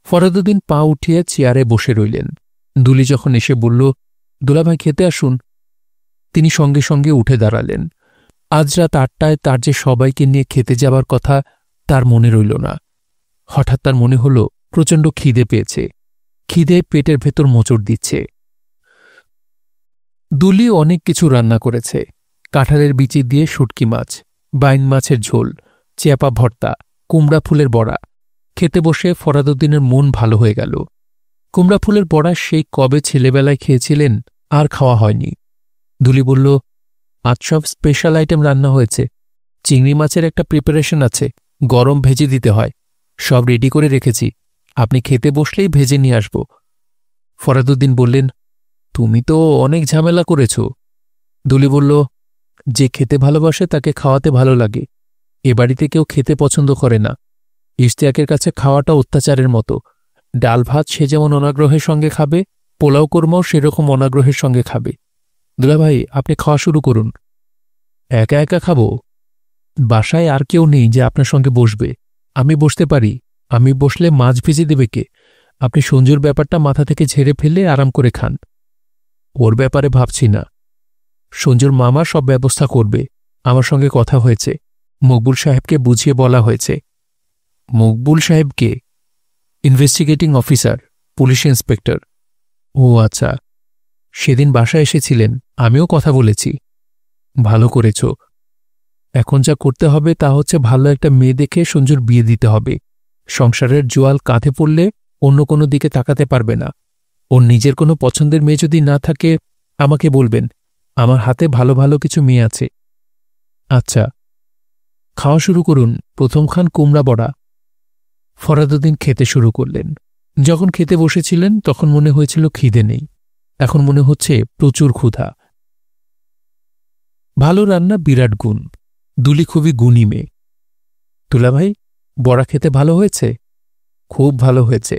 ফরাদউদ্দিন পা উঠিয়ে চেয়ারে বসে রইলেন। দুলি যখন এসে বলল, দুলাভাই খেতে আসুন, তিনি সঙ্গে সঙ্গে উঠে দাঁড়ালেন। আজ রাত ৮টায় তার যে সবাইকে নিয়ে খেতে যাবার কথা তার মনে রইল না। হঠাৎ তার মনে হল প্রচণ্ড খিদে পেয়েছে। খিদে পেটের ভেতর মোচড় দিচ্ছে। দুলি অনেক কিছু রান্না করেছে। কাঁঠালের বিচি দিয়ে শুটকি মাছ, বাইন মাছের ঝোল, চেপা ভর্তা, কুমড়া ফুলের বড়া। খেতে বসে ফরাদউদ্দিনের মন ভালো হয়ে গেল। কুমড়া ফুলের বড়া সেই কবে ছেলেবেলায় খেয়েছিলেন, আর খাওয়া হয়নি। দুলি বলল, আজ সব স্পেশাল আইটেম রান্না হয়েছে। চিংড়ি মাছের একটা প্রিপারেশন আছে, গরম ভেজে দিতে হয়। সব রেডি করে রেখেছি, আপনি খেতে বসলেই ভেজে নিয়ে আসব। ফরাদউদ্দিন বললেন, তুমি তো অনেক ঝামেলা করেছ। দুলি বলল, যে খেতে ভালোবাসে তাকে খাওয়াতে ভালো লাগে। এ বাড়িতে কেউ খেতে পছন্দ করে না। ইশতিয়াকের কাছে খাওয়াটা অত্যাচারের মতো। ডাল ভাত সে যেমন অনাগ্রহের সঙ্গে খাবে, পোলাও কোরমাও সেরকম অনাগ্রহের সঙ্গে খাবে। দুলাভাই, আপনি খাওয়া শুরু করুন। একা একা খাবো? বাসায় আর কেউ নেই যে আপনার সঙ্গে বসবে। আমি বসতে পারি। আমি বসলে মাছ ভেজে দেবে কে? আপনি সঞ্জুর ব্যাপারটা মাথা থেকে ঝেড়ে ফেলে আরাম করে খান। ওর ব্যাপারে ভাবছি না। সঞ্জুর মামা সব ব্যবস্থা করবে। আমার সঙ্গে কথা হয়েছে, মকবুল সাহেবকে বুঝিয়ে বলা হয়েছে। মকবুল সাহেবকে? Investigating officer, police inspector. ও আচ্ছা, সেদিন বাসায় এসেছিলেন, আমিও কথা বলেছি। ভালো করেছ। এখন যা করতে হবে তা হচ্ছে ভালো একটা মেয়ে দেখে সঞ্জুর বিয়ে দিতে হবে। সংসারের জোয়াল কাঁধে পড়লে অন্য কোনো দিকে তাকাতে পারবে না। ওর নিজের কোনো পছন্দের মেয়ে যদি না থাকে আমাকে বলবেন, আমার হাতে ভালো ভালো কিছু মেয়ে আছে। আচ্ছা, খাওয়া শুরু করুন। প্রথম খান কুমড়া বড়া। ফরাদুদ্দিন খেতে শুরু করলেন। যখন খেতে বসেছিলেন তখন মনে হয়েছিল খিদে নেই, এখন মনে হচ্ছে প্রচুর ক্ষুধা। ভালো রান্না বিরাট গুণ। দুলি খুবই গুণী মেয়ে। দুলাভাই, বড়া খেতে ভালো হয়েছে? খুব ভালো হয়েছে।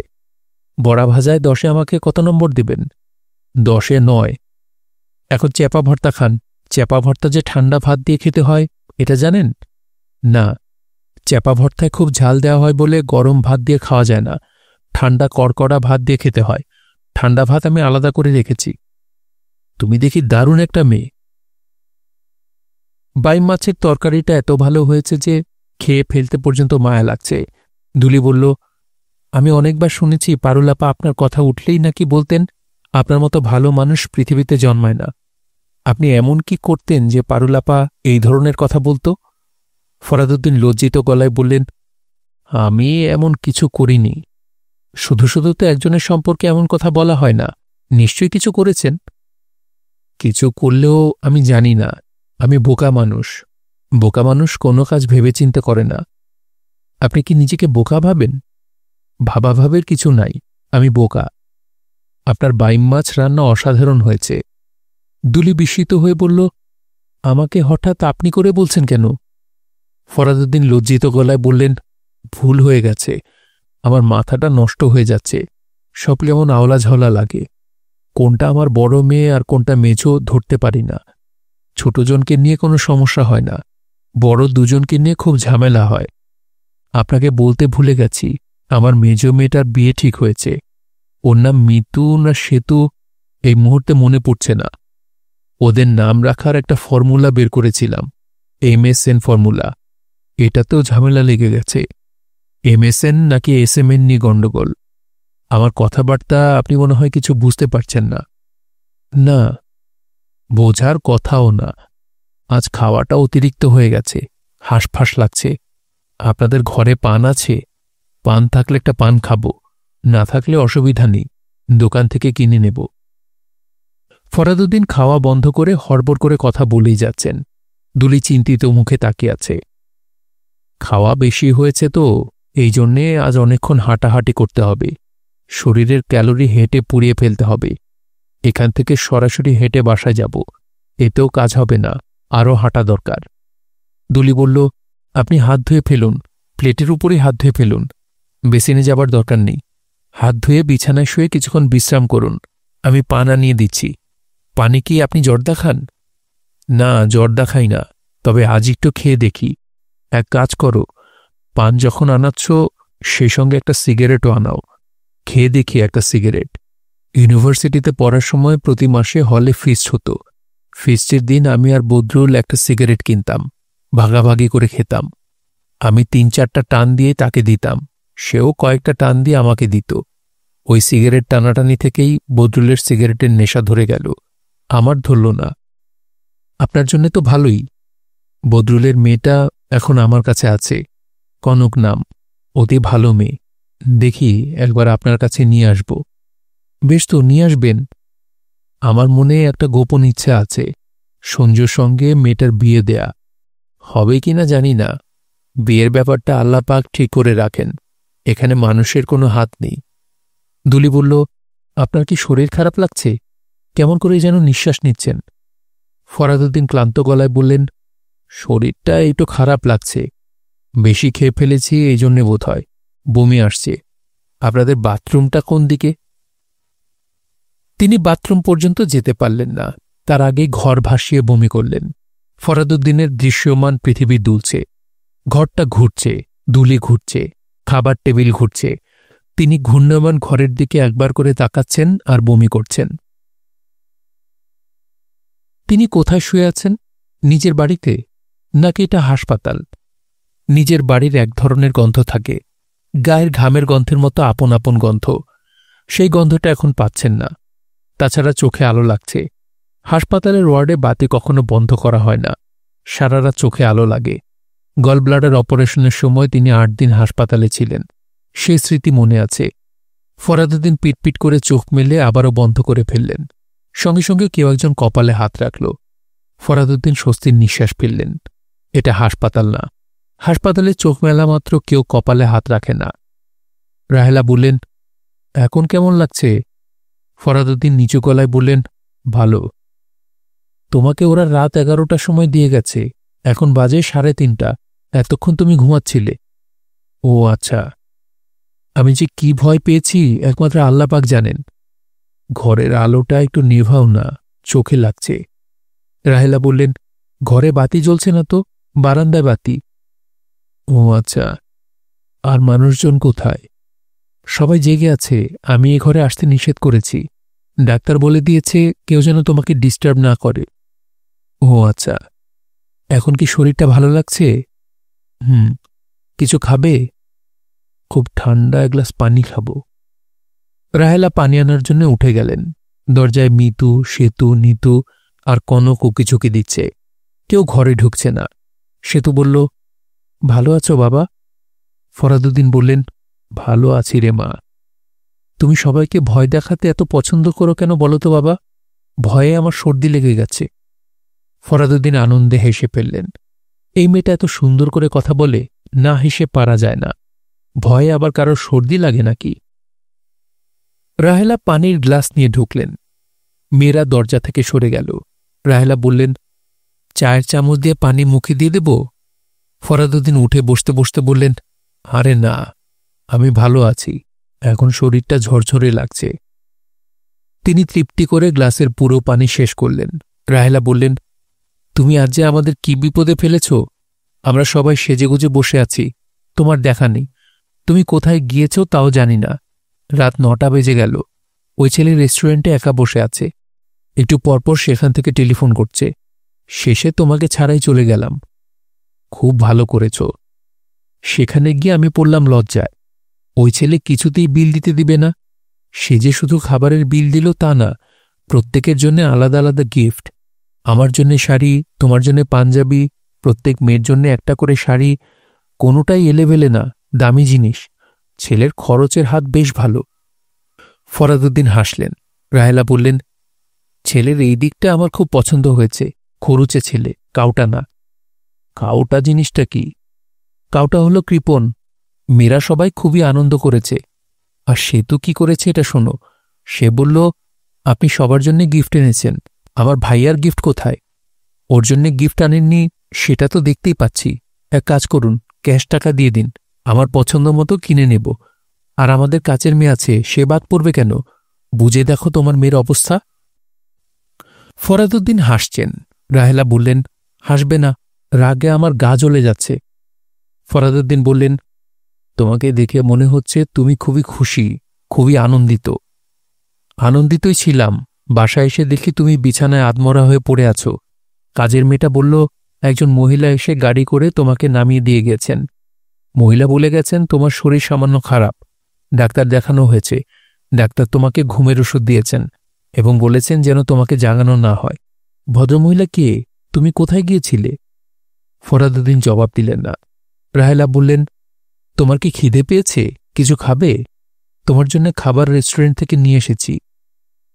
বড়া ভাজায় 10-এ আমাকে কত নম্বর দিবেন? 10-এ 9। এখন চ্যাপা ভর্তা খান। চ্যাপা ভর্তা যে ঠান্ডা ভাত দিয়ে খেতে হয় এটা জানেন? না, চ্যাপা ভর্তায় খুব ঝাল দেওয়া হয় বলে গরম ভাত দিয়ে খাওয়া যায় না, ঠান্ডা কড়কড়া ভাত দিয়ে খেতে হয়। ঠান্ডা ভাত আমি আলাদা করে রেখেছি। তুমি দেখি দারুণ একটা মেয়ে। বাইম মাছের তরকারিটা এত ভালো হয়েছে যে খেয়ে ফেলতে পর্যন্ত মায়া লাগছে। দুলি বলল, আমি অনেকবার শুনেছি পারুলাপা আপনার কথা উঠলেই নাকি বলতেন, আপনার মতো ভালো মানুষ পৃথিবীতে জন্মায় না। আপনি এমন কি করতেন যে পারুলাপা এই ধরনের কথা বলতো? ফরাদুদ্দিন লজ্জিত গলায় বললেন, আমি এমন কিছু করিনি। শুধু শুধু তো একজনের সম্পর্কে এমন কথা বলা হয় না, নিশ্চয়ই কিছু করেছেন। কিছু করলেও আমি জানি না। আমি বোকা মানুষ। বোকা মানুষ কোনো কাজ ভেবেচিন্তে করে না। আপনি কি নিজেকে বোকা ভাবেন? ভাবাভাবের কিছু নাই, আমি বোকা। আপনার বাইম মাছ রান্না অসাধারণ হয়েছে। দুলি বিস্মিত হয়ে বলল, আমাকে হঠাৎ আপনি করে বলছেন কেন? ফরাদুদ্দিন লজ্জিত গলায় বললেন, ভুল হয়ে গেছে। আমার মাথাটা নষ্ট হয়ে যাচ্ছে। সব কেমন আওলা ঝওলা লাগে। কোনটা আমার বড় মেয়ে আর কোনটা মেজো ধরতে পারি না। ছোটজনকে নিয়ে কোনো সমস্যা হয় না, বড় দুজনকে নিয়ে খুব ঝামেলা হয়। আপনাকে বলতে ভুলে গেছি, আমার মেজো মেয়েটার বিয়ে ঠিক হয়েছে। ওর নাম মিতু না সেতু এই মুহূর্তে মনে পড়ছে না। ওদের নাম রাখার একটা ফর্মুলা বের করেছিলাম, MSN ফর্মুলা। এটাতেও ঝামেলা লেগে গেছে। MSN নাকি SMN নিয়ে গণ্ডগোল। আমার কথাবার্তা আপনি মনে হয় কিছু বুঝতে পারছেন না। না, বোঝার কথাও না। আজ খাওয়াটা অতিরিক্ত হয়ে গেছে, হাঁসফাঁস লাগছে। আপনাদের ঘরে পান আছে? পান থাকলে একটা পান খাবো, না থাকলে অসুবিধা নেই, দোকান থেকে কিনে নেব। ফরাদুদ্দিন খাওয়া বন্ধ করে হড়বড় করে কথা বলেই যাচ্ছেন। দুলি চিন্তিত মুখে তাকিয়ে আছে। খাওয়া বেশি হয়েছে তো, এই জন্যে আজ অনেকক্ষণ হাঁটাহাঁটি করতে হবে। শরীরের ক্যালোরি হেঁটে পুড়িয়ে ফেলতে হবে। এখান থেকে সরাসরি হেঁটে বাসায় যাব, এতেও কাজ হবে না, আরও হাঁটা দরকার। দুলি বলল, আপনি হাত ধুয়ে ফেলুন, প্লেটের উপরেই হাত ধুয়ে ফেলুন, বেসিনে যাবার দরকার নেই। হাত ধুয়ে বিছানায় শুয়ে কিছুক্ষণ বিশ্রাম করুন, আমি পান আনিয়ে দিচ্ছি। পানি কি আপনি জর্দা খান? না, জর্দা খাই না, তবে আজ একটু খেয়ে দেখি। এক কাজ করো, পান যখন আনাচ্ছ সেই সঙ্গে একটা সিগারেটও আনাও। খেয়ে দেখি একটা সিগারেট। ইউনিভার্সিটিতে পড়ার সময় প্রতি মাসে হলে ফিস্ট হতো। ফিস্টের দিন আমি আর বদরুল একটা সিগারেট কিনতাম, ভাগাভাগি করে খেতাম। আমি 3-4টা টান দিয়ে তাকে দিতাম, সেও কয়েকটা টান দিয়ে আমাকে দিত। ওই সিগারেট টানাটানি থেকেই বদরুলের সিগারেটের নেশা ধরে গেল, আমার ধরল না। আপনার জন্যে তো ভালোই। বদরুলের মেয়েটা এখন আমার কাছে আছে, কনক নাম, অতি ভালো মেয়ে। দেখি একবার আপনার কাছে নিয়ে আসব। বেশ তো, নিয়ে আসবেন। আমার মনে একটা গোপন ইচ্ছা আছে, সঞ্জুর সঙ্গে মেয়েটার বিয়ে দেয়া। হবে কিনা জানি না, বিয়ের ব্যাপারটা আল্লাহ পাক ঠিক করে রাখেন, এখানে মানুষের কোনো হাত নেই। দুলি বলল, আপনার কি শরীর খারাপ লাগছে? কেমন করে যেন নিঃশ্বাস নিচ্ছেন। ফরাদুদ্দিন ক্লান্ত গলায় বললেন, শরীরটা একটু খারাপ লাগছে, বেশি খেয়ে ফেলেছি, এই জন্যে বোধ হয় বমি আসছে। আপনাদের বাথরুমটা কোন দিকে? তিনি বাথরুম পর্যন্ত যেতে পারলেন না, তার আগেই ঘর ভাসিয়ে বমি করলেন। ফরাদুদ্দিনের দৃশ্যমান পৃথিবী দুলছে, ঘরটা ঘুরছে, দুলি ঘুরছে, খাবার টেবিল ঘুরছে। তিনি ঘূর্ণমান ঘরের দিকে একবার করে তাকাচ্ছেন আর বমি করছেন। তিনি কোথায় শুয়ে আছেন? নিজের বাড়িতে নাকি এটা হাসপাতাল? নিজের বাড়ির এক ধরনের গন্ধ থাকে, গায়ের ঘামের গন্ধের মতো আপন আপন গন্ধ। সেই গন্ধটা এখন পাচ্ছেন না। তাছাড়া চোখে আলো লাগছে। হাসপাতালের ওয়ার্ডে বাতি কখনো বন্ধ করা হয় না, সারা রাত চোখে আলো লাগে। গলব্লাডার অপারেশনের সময় তিনি 8 দিন হাসপাতালে ছিলেন, সেই স্মৃতি মনে আছে। ফরাদুদ্দিন পিটপিট করে চোখ মেলে আবারও বন্ধ করে ফেললেন। সঙ্গে সঙ্গে কেউ একজন কপালে হাত রাখল। ফরাদুদ্দিন স্বস্তির নিঃশ্বাস ফেললেন। এটা হাসপাতাল না। হাসপাতালে চোখ মেলা মাত্র কেউ কপালে হাত রাখে না। রাহেলা বললেন, এখন কেমন লাগছে? ফরাদুদ্দিন নিচু গলায় বললেন, ভালো। তোমাকে ওরা রাত 11টার সময় দিয়ে গেছে, এখন বাজে 3:30। এতক্ষণ তুমি ঘুমাচ্ছিলে? ও আচ্ছা। আমি যে কি ভয় পেয়েছি একমাত্র আল্লাহ পাক জানেন। ঘরের আলোটা একটু নেভাও না, চোখে লাগছে। রাহেলা বললেন, ঘরে বাতি জ্বলছে না তো, বারান্দায় বাতি। ও আচ্ছা। আর মানুষজন কোথায়? সবাই জেগে আছে। আমি এ ঘরে আসতে নিষেধ করেছি। ডাক্তার বলে দিয়েছে কেউ যেন তোমাকে ডিস্টার্ব না করে। ও আচ্ছা। এখন কি শরীরটা ভালো লাগছে? কিছু খাবে? খুব ঠান্ডা এক গ্লাস পানি খাবো। রাহেলা পানি আনার জন্য উঠে গেলেন। দরজায় মিতু, সেতু, নিতু আর কনক উকিঝুঁকি দিচ্ছে। কেউ ঘরে ঢুকছে না। সেতু বলল, ভালো আছো বাবা? ফরাদুদ্দিন বললেন, ভালো আছি রে মা। তুমি সবাইকে ভয় দেখাতে এত পছন্দ করো কেন বলো তো বাবা? ভয়ে আমার সর্দি লেগে গেছে। ফরাদুদ্দিন আনন্দে হেসে ফেললেন। এই মেয়েটা এত সুন্দর করে কথা বলে, না হেসে পারা যায় না। ভয়ে আবার কারোর সর্দি লাগে নাকি? রাহেলা পানির গ্লাস নিয়ে ঢুকলেন। মেয়েরা দরজা থেকে সরে গেল। রাহেলা বললেন, চায়ের চামচ দিয়ে পানি মুখে দিয়ে দেব? ফরাদুদ্দিন উঠে বসতে বসতে বললেন, আরে না, আমি ভালো আছি। এখন শরীরটা ঝরঝরে লাগছে। তিনি তৃপ্তি করে গ্লাসের পুরো পানি শেষ করলেন। রাহেলা বললেন, তুমি আজ যে আমাদের কি বিপদে ফেলেছ। আমরা সবাই সেজেগুজে বসে আছি, তোমার দেখা নেই। তুমি কোথায় গিয়েছ তাও জানি না। রাত 9টা বেজে গেল। ওই ছেলে রেস্টুরেন্টে একা বসে আছে। একটু পরপর সেখান থেকে টেলিফোন করছে। শেষে তোমাকে ছাড়াই চলে গেলাম। খুব ভালো করেছ। সেখানে গিয়ে আমি পড়লাম লজ্জায়। ওই ছেলে কিছুতেই বিল দিতে দিবে না। সে যে শুধু খাবারের বিল দিল তা না, প্রত্যেকের জন্য আলাদা আলাদা গিফট। আমার জন্যে শাড়ি, তোমার জন্য পাঞ্জাবি, প্রত্যেক মেয়ের জন্য একটা করে শাড়ি। কোনোটাই এলেবেলে না, দামি জিনিস। ছেলের খরচের হাত বেশ ভালো। ফরাদুদ্দিন হাসলেন। রাহেলা বললেন, ছেলের এই দিকটা আমার খুব পছন্দ হয়েছে। খরুচে ছেলে, কাউটা না। কাউটা জিনিসটা কি? কাউটা হলো কৃপণ। মেয়েরা সবাই খুবই আনন্দ করেছে। আর সেতু কি করেছে এটা শোনো। সে বলল, আপনি সবার জন্য গিফট এনেছেন, আমার ভাইয়ার গিফট কোথায়? ওর জন্যে গিফট আনেননি সেটা তো দেখতেই পাচ্ছি। এক কাজ করুন, ক্যাশ টাকা দিয়ে দিন, আমার পছন্দ মতো কিনে নেব। আর আমাদের কাছের মেয়ে আছে, সে বাদ পড়বে কেন? বুঝে দেখো তোমার মেয়ের অবস্থা। ফরাদুদ্দিন হাসছেন। রাহেলা বললেন, হাসবে না, রাগে আমার গা জ্বলে যাচ্ছে। ফরাদুদ্দিন বললেন, তোমাকে দেখে মনে হচ্ছে তুমি খুবই খুশি, খুবই আনন্দিত। আনন্দিতই ছিলাম। বাসায় এসে দেখি তুমি বিছানায় আধমরা হয়ে পড়ে আছো। কাজের মেয়েটা বলল, একজন মহিলা এসে গাড়ি করে তোমাকে নামিয়ে দিয়ে গেছেন। মহিলা বলে গেছেন তোমার শরীর সামান্য খারাপ। ডাক্তার দেখানো হয়েছে। ডাক্তার তোমাকে ঘুমের ওষুধ দিয়েছেন এবং বলেছেন যেন তোমাকে জাগানো না হয়। ভদ্রমহিলা কে? তুমি কোথায় গিয়েছিলে? ফরাদুদ্দিন জবাব দিলেন না। রাহেলা বললেন, তোমার কি খিদে পেয়েছে? কিছু খাবে? তোমার জন্য খাবার রেস্টুরেন্ট থেকে নিয়ে এসেছি।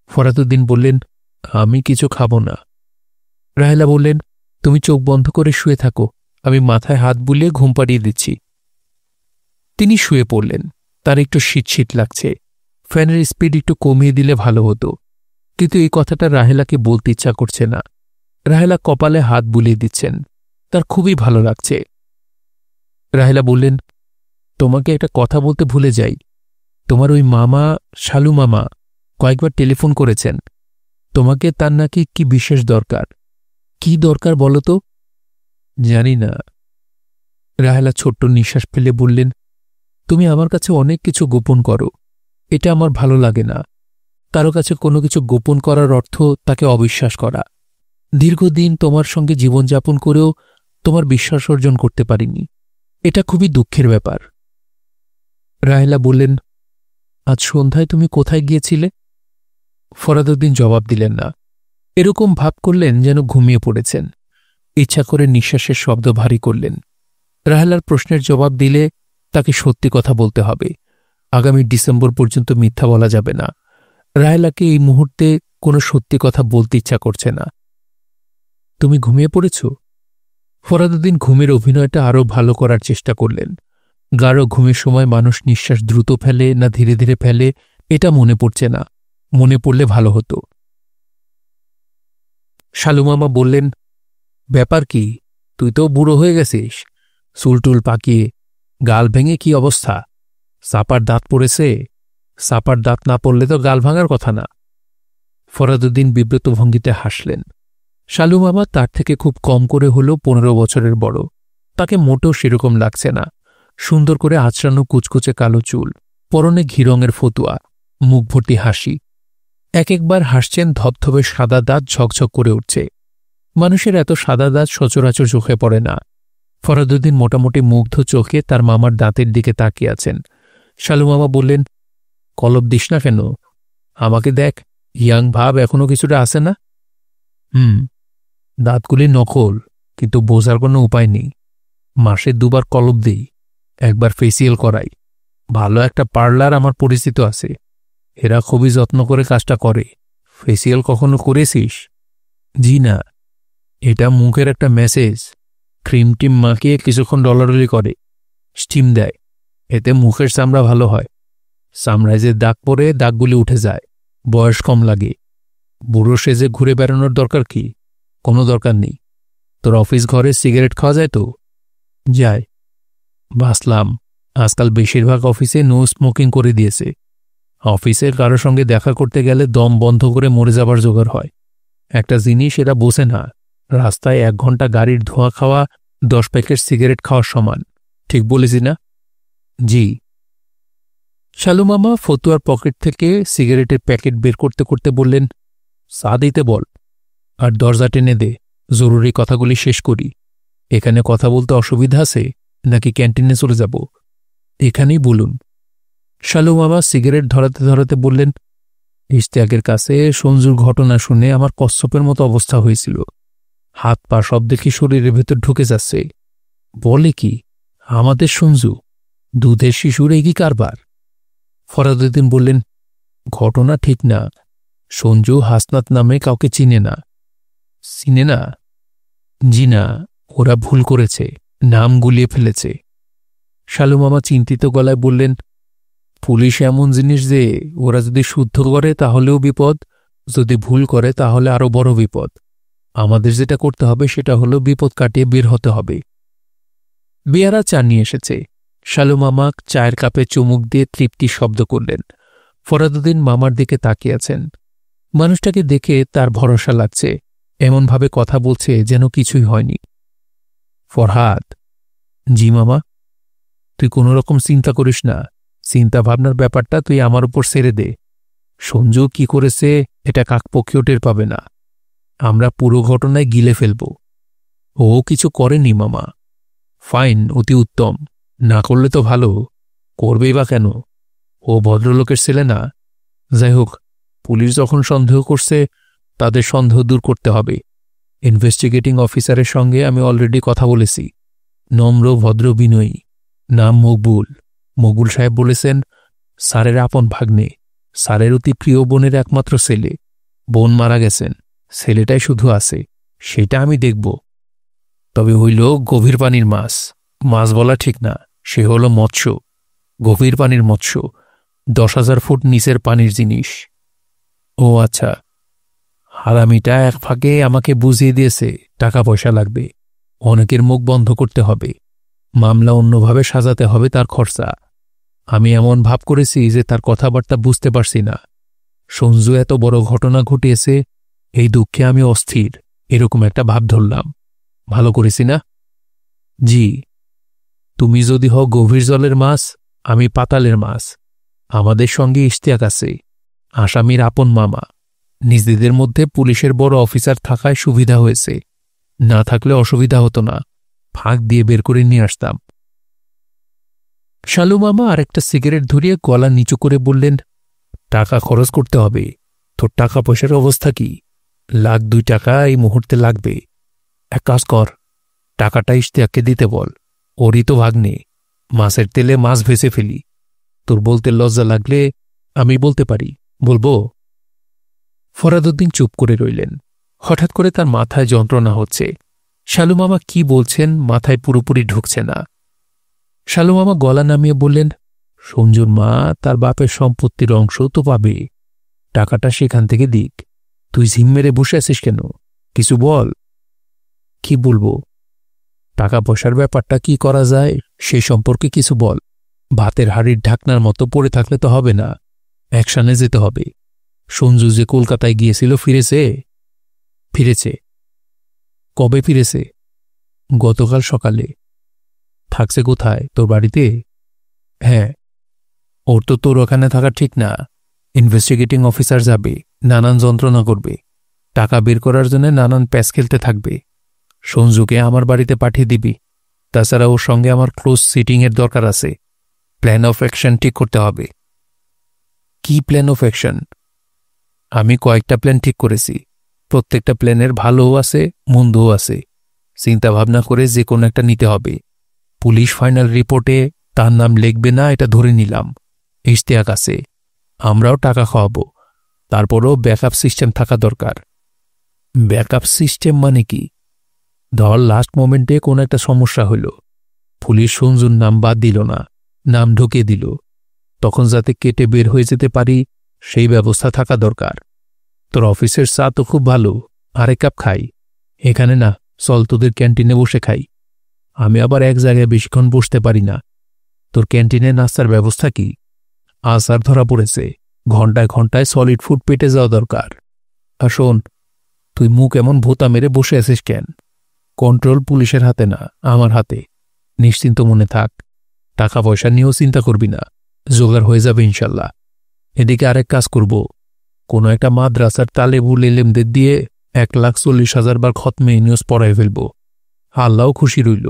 ফরাদুদ্দিন বললেন, আমি কিছু খাব না। রাহেলা বললেন, তুমি চোখ বন্ধ করে শুয়ে থাকো, আমি মাথায় হাত বুলিয়ে ঘুম পাড়িয়ে দিচ্ছি। তিনি শুয়ে পড়লেন। তার একটু শীত লাগছে। ফ্যানের স্পিড একটু কমিয়ে দিলে ভালো হতো, কিন্তু এই কথাটা রাহেলাকে বলতে ইচ্ছা করছে না। রাহেলা কপালে হাত বুলিয়ে দিচ্ছেন। তার খুবই ভালো লাগছে। রাহেলা বললেন, তোমাকে একটা কথা বলতে ভুলে যাই। তোমার ওই মামা, শালু মামা, কয়েকবার টেলিফোন করেছেন। তোমাকে তার নাকি কি বিশেষ দরকার। কি দরকার বলো তো? জানি না। রাহেলা ছোট্ট নিঃশ্বাস ফেলে বললেন, তুমি আমার কাছে অনেক কিছু গোপন করো। এটা আমার ভালো লাগে না। কারো কাছে কোনো কিছু গোপন করার অর্থ তাকে অবিশ্বাস করা। দীর্ঘদিন তোমার সঙ্গে জীবনযাপন করেও তোমার বিশ্বাস অর্জন করতে পারিনি। এটা খুবই দুঃখের ব্যাপার। রাহেলা বললেন, আজ সন্ধ্যায় তুমি কোথায় গিয়েছিলে? ফরাদুদ্দিন জবাব দিলেন না। এরকম ভাব করলেন যেন ঘুমিয়ে পড়েছেন। ইচ্ছা করে নিঃশ্বাসের শব্দ ভারী করলেন। রাহেলার প্রশ্নের জবাব দিলে তাকে সত্যি কথা বলতে হবে, আগামী ডিসেম্বর পর্যন্ত মিথ্যা বলা যাবে না। রাহেলাকে এই মুহূর্তে কোনো সত্যি কথা বলতে ইচ্ছা করছে না। তুমি ঘুমিয়ে পড়েছ? ফরাদুদ্দিন ঘুমের অভিনয়টা আরও ভালো করার চেষ্টা করলেন। গাঢ় ঘুমের সময় মানুষ নিঃশ্বাস দ্রুত ফেলে না ধীরে ধীরে ফেলে এটা মনে পড়ছে না। মনে পড়লে ভালো হতো। শালুমামা বললেন, ব্যাপার কি? তুই তো বুড়ো হয়ে গেছিস, চুলটুল পাকিয়ে, গাল ভেঙে কি অবস্থা? সাপার দাঁত পড়েছে? সাপার দাঁত না পড়লে তো গাল ভাঙার কথা না। ফরাদুদ্দিন বিব্রত ভঙ্গিতে হাসলেন। শালুমামা তার থেকে খুব কম করে হলেও 15 বছরের বড়। তাকে মোটেও সেরকম লাগছে না। সুন্দর করে আঁচড়ানো কুচকুচে কালো চুল, পরনে ঘি রঙের ফতুয়া, মুখ ভর্তি হাসি। এক একবার হাসছেন, ধবধবে সাদা দাঁত ঝকঝক করে উঠছে। মানুষের এত সাদা দাঁত সচরাচর চোখে পড়ে না। ফরাদুদ্দিন মোটামুটি মুগ্ধ চোখে তার মামার দাঁতের দিকে তাকিয়ে আছেন। শালুমামা বললেন, কলপ দিস না কেন? আমাকে দেখ, ইয়াং ভাব এখনো কিছুটা আছে না? দাঁতগুলি নকল, কিন্তু বোঝার কোনো উপায় নেই। মাসে 2 বার কলপ দিই, একবার ফেসিয়াল করাই। ভালো একটা পার্লার আমার পরিচিত আছে, এরা খুবই যত্ন করে কাজটা করে। ফেসিয়াল কখনো করেছিস? জি না। এটা মুখের একটা মেসেজ। ক্রিম টিম মাখিয়ে কিছুক্ষণ ডলাডলি করে, স্টিম দেয়, এতে মুখের চামড়া ভালো হয়। চামড়ায় যে দাগ পড়ে দাগগুলি উঠে যায়, বয়স কম লাগে। বুড়ো সেজে ঘুরে বেড়ানোর দরকার কি? কোনো দরকার নেই। তোর অফিস ঘরে সিগারেট খাওয়া যায় তো? যায়। বাসলাম, আজকাল বেশিরভাগ অফিসে নো স্মোকিং করে দিয়েছে। অফিসের কারোর সঙ্গে দেখা করতে গেলে দম বন্ধ করে মরে যাবার জোগাড় হয়। একটা জিনিস এরা বোঝে না, রাস্তায় 1 ঘন্টা গাড়ির ধোঁয়া খাওয়া 10 প্যাকেট সিগারেট খাওয়ার সমান। ঠিক বলেছি না? জি। শালুমামা ফতুয়ার পকেট থেকে সিগারেটের প্যাকেট বের করতে করতে বললেন, চা দিতে বল, আর দরজা টেনে দে, জরুরি কথাগুলি শেষ করি। এখানে কথা বলতে অসুবিধা আছে নাকি ক্যান্টিনে চলে যাব? এখানেই বলুন। শালুমামা সিগারেট ধরাতে ধরাতে বললেন, ইশতিয়াকের কাছে সঞ্জুর ঘটনা শুনে আমার কচ্ছপের মতো অবস্থা হয়েছিল। হাত পা সব দেখি শরীরের ভেতর ঢুকে যাচ্ছে। বলে কি, আমাদের সঞ্জু? দুধের শিশুর এই কি কারবার? ফরাদুদ্দিন বললেন, ঘটনা ঠিক না। সঞ্জু হাসনাত নামে কাউকে চিনে না। চিনে না? জি না, ওরা ভুল করেছে, নাম গুলিয়ে ফেলেছে। শালুমামা চিন্তিত গলায় বললেন, পুলিশ এমন জিনিস যে ওরা যদি শুদ্ধ করে তাহলেও বিপদ, যদি ভুল করে তাহলে আরও বড় বিপদ। আমাদের যেটা করতে হবে সেটা হলো বিপদ কাটিয়ে বের হতে হবে। বিয়ারা চা নিয়ে এসেছে। শালুমামা চায়ের কাপে চুমুক দিয়ে তৃপ্তি শব্দ করলেন। ফরাদুদ্দিন মামার দিকে তাকিয়ে আছেন। মানুষটাকে দেখে তার ভরসা লাগছে, এমনভাবে কথা বলছে যেন কিছুই হয়নি। ফরহাদ। জি মামা। তুই কোনো রকম চিন্তা করিস না, চিন্তা ভাবনার ব্যাপারটা তুই আমার উপর ছেড়ে দে। সঞ্জু কি করেছে এটা কাকপক্ষীয় টের পাবে না। আমরা পুরো ঘটনায় গিলে ফেলব। ও কিছু করেনি মামা। ফাইন, অতি উত্তম। না করলে তো ভালো, করবেই বা কেন? ও ভদ্রলোকের ছেলে না? যাই হোক, পুলিশ যখন সন্দেহ করছে তাদের সন্দেহ দূর করতে হবে। ইনভেস্টিগেটিং অফিসারের সঙ্গে আমি অলরেডি কথা বলেছি। নম্র, ভদ্র, বিনয়ী, নাম মকবুল। মকবুল সাহেব বলেছেন, স্যারের আপন ভাগ্নে, স্যারের অতি প্রিয় বোনের একমাত্র ছেলে। বোন মারা গেছেন, ছেলেটাই শুধু আছে, সেটা আমি দেখব। তবে হইল গভীর পানির মাছ। মাছ বলা ঠিক না, সে হল মৎস্য, গভীর পানির মৎস্য, 10,000 ফুট নিচের পানির জিনিস। ও আচ্ছা। হারামিটা এক ফাঁকে আমাকে বুঝিয়ে দিয়েছে টাকা পয়সা লাগবে, অনেকের মুখ বন্ধ করতে হবে, মামলা অন্যভাবে সাজাতে হবে তার খরচা। আমি এমন ভাব করেছি যে তার কথাবার্তা বুঝতে পারছি না। সঞ্জু এত বড় ঘটনা ঘটিয়েছে, এই দুঃখে আমি অস্থির, এরকম একটা ভাব ধরলাম। ভালো করেছি না? জি। তুমি যদি হও গভীর জলের মাছ, আমি পাতালের মাছ। আমাদের সঙ্গে ইশতিয়াক আছে, আসামির আপন মামা। নিজেদের মধ্যে পুলিশের বড় অফিসার থাকায় সুবিধা হয়েছে, না থাকলে অসুবিধা হতো না, ফাঁক দিয়ে বের করে নিয়ে আসতাম। শালুমামা আরেকটা সিগারেট ধরিয়ে গলা নিচু করে বললেন, টাকা খরচ করতে হবে। তোর টাকা পয়সার অবস্থা কি? 1,02,000 টাকা এই মুহূর্তে লাগবে। এক কাজ কর, টাকাটা ইশতিয়াককে দিতে বল, ওরই তো ভাগ্নে। মাছের তেলে মাছ ভেসে ফেলি। তোর বলতে লজ্জা লাগলে আমি বলতে পারি, বলবো? ফরাদউদ্দিন চুপ করে রইলেন। হঠাৎ করে তার মাথায় যন্ত্রণা হচ্ছে। শালুমামা কি বলছেন মাথায় পুরোপুরি ঢুকছে না। শালুমামা গলা নামিয়ে বললেন, সঞ্জুর মা তার বাপের সম্পত্তির অংশ তো পাবে, টাকাটা সেখান থেকে দিক। তুই ঝিম মেরে বসে আছিস কেন? কিছু বল। কি বলবো? টাকা পয়সার ব্যাপারটা কি করা যায় সে সম্পর্কে কিছু বল। ভাতের হাড়ির ঢাকনার মতো পড়ে থাকলে তো হবে না, অ্যাকশনে যেতে হবে। সঞ্জু যে কলকাতায় গিয়েছিল ফিরেছে? ফিরেছে। কবে ফিরেছে? গতকাল সকালে। থাকছে কোথায়? তোর বাড়িতে? হ্যাঁ। ওর তো তোর ওখানে থাকা ঠিক না। ইনভেস্টিগেটিং অফিসার যাবে, নানান যন্ত্রণা করবে, টাকা বের করার জন্য নানান প্যাচ খেলতে থাকবে। সঞ্জুকে আমার বাড়িতে পাঠিয়ে দিবি। তাছাড়া ওর সঙ্গে আমার ক্লোজ সিটিংয়ের দরকার আছে। প্ল্যান অফ অ্যাকশন ঠিক করতে হবে। কি প্ল্যান অফ অ্যাকশন? আমি কয়েকটা প্ল্যান ঠিক করেছি। প্রত্যেকটা প্ল্যানের ভালোও আছে, মন্দও আছে। চিন্তা ভাবনা করে যে কোনো একটা নিতে হবে। পুলিশ ফাইনাল রিপোর্টে তার নাম লিখবে না এটা ধরে নিলাম, ইশতেহাক আছে। আমরাও টাকা খাওয়াবো। তারপরও ব্যাকআপ সিস্টেম থাকা দরকার। ব্যাকআপ সিস্টেম মানে কি? ধর লাস্ট মোমেন্টে কোনো একটা সমস্যা হইল, পুলিশ সঞ্জুর নাম বাদ দিল না, নাম ঢুকিয়ে দিল, তখন যাতে কেটে বের হয়ে যেতে পারি সেই ব্যবস্থা থাকা দরকার। তোর অফিসের চা তো খুব ভালো, আরেক কাপ খাই। এখানে না, চল তোদের ক্যান্টিনে বসে খাই। আমি আবার এক জায়গায় বেশিক্ষণ বসতে পারি না। তোর ক্যান্টিনে নাস্তার ব্যবস্থা কি? আসার ধরা পড়েছে, ঘন্টায় ঘন্টায় সলিড ফুড পেটে যাওয়া দরকার। আর শোন, তুই মুখ এমন ভোতা মেরে বসে আছিস কেন? কন্ট্রোল পুলিশের হাতে না, আমার হাতে। নিশ্চিন্ত মনে থাক। টাকা পয়সা নিয়েও চিন্তা করবি না, জোগাড় হয়ে যাবে ইনশাল্লাহ। এদিকে আরেক কাজ করব, কোনো একটা মাদ্রাসার তালেবুল এলেমদের দিয়ে 1,40,000 বার খতমে নিউজ পড়াই ফেলব। আল্লাহও খুশি রইল।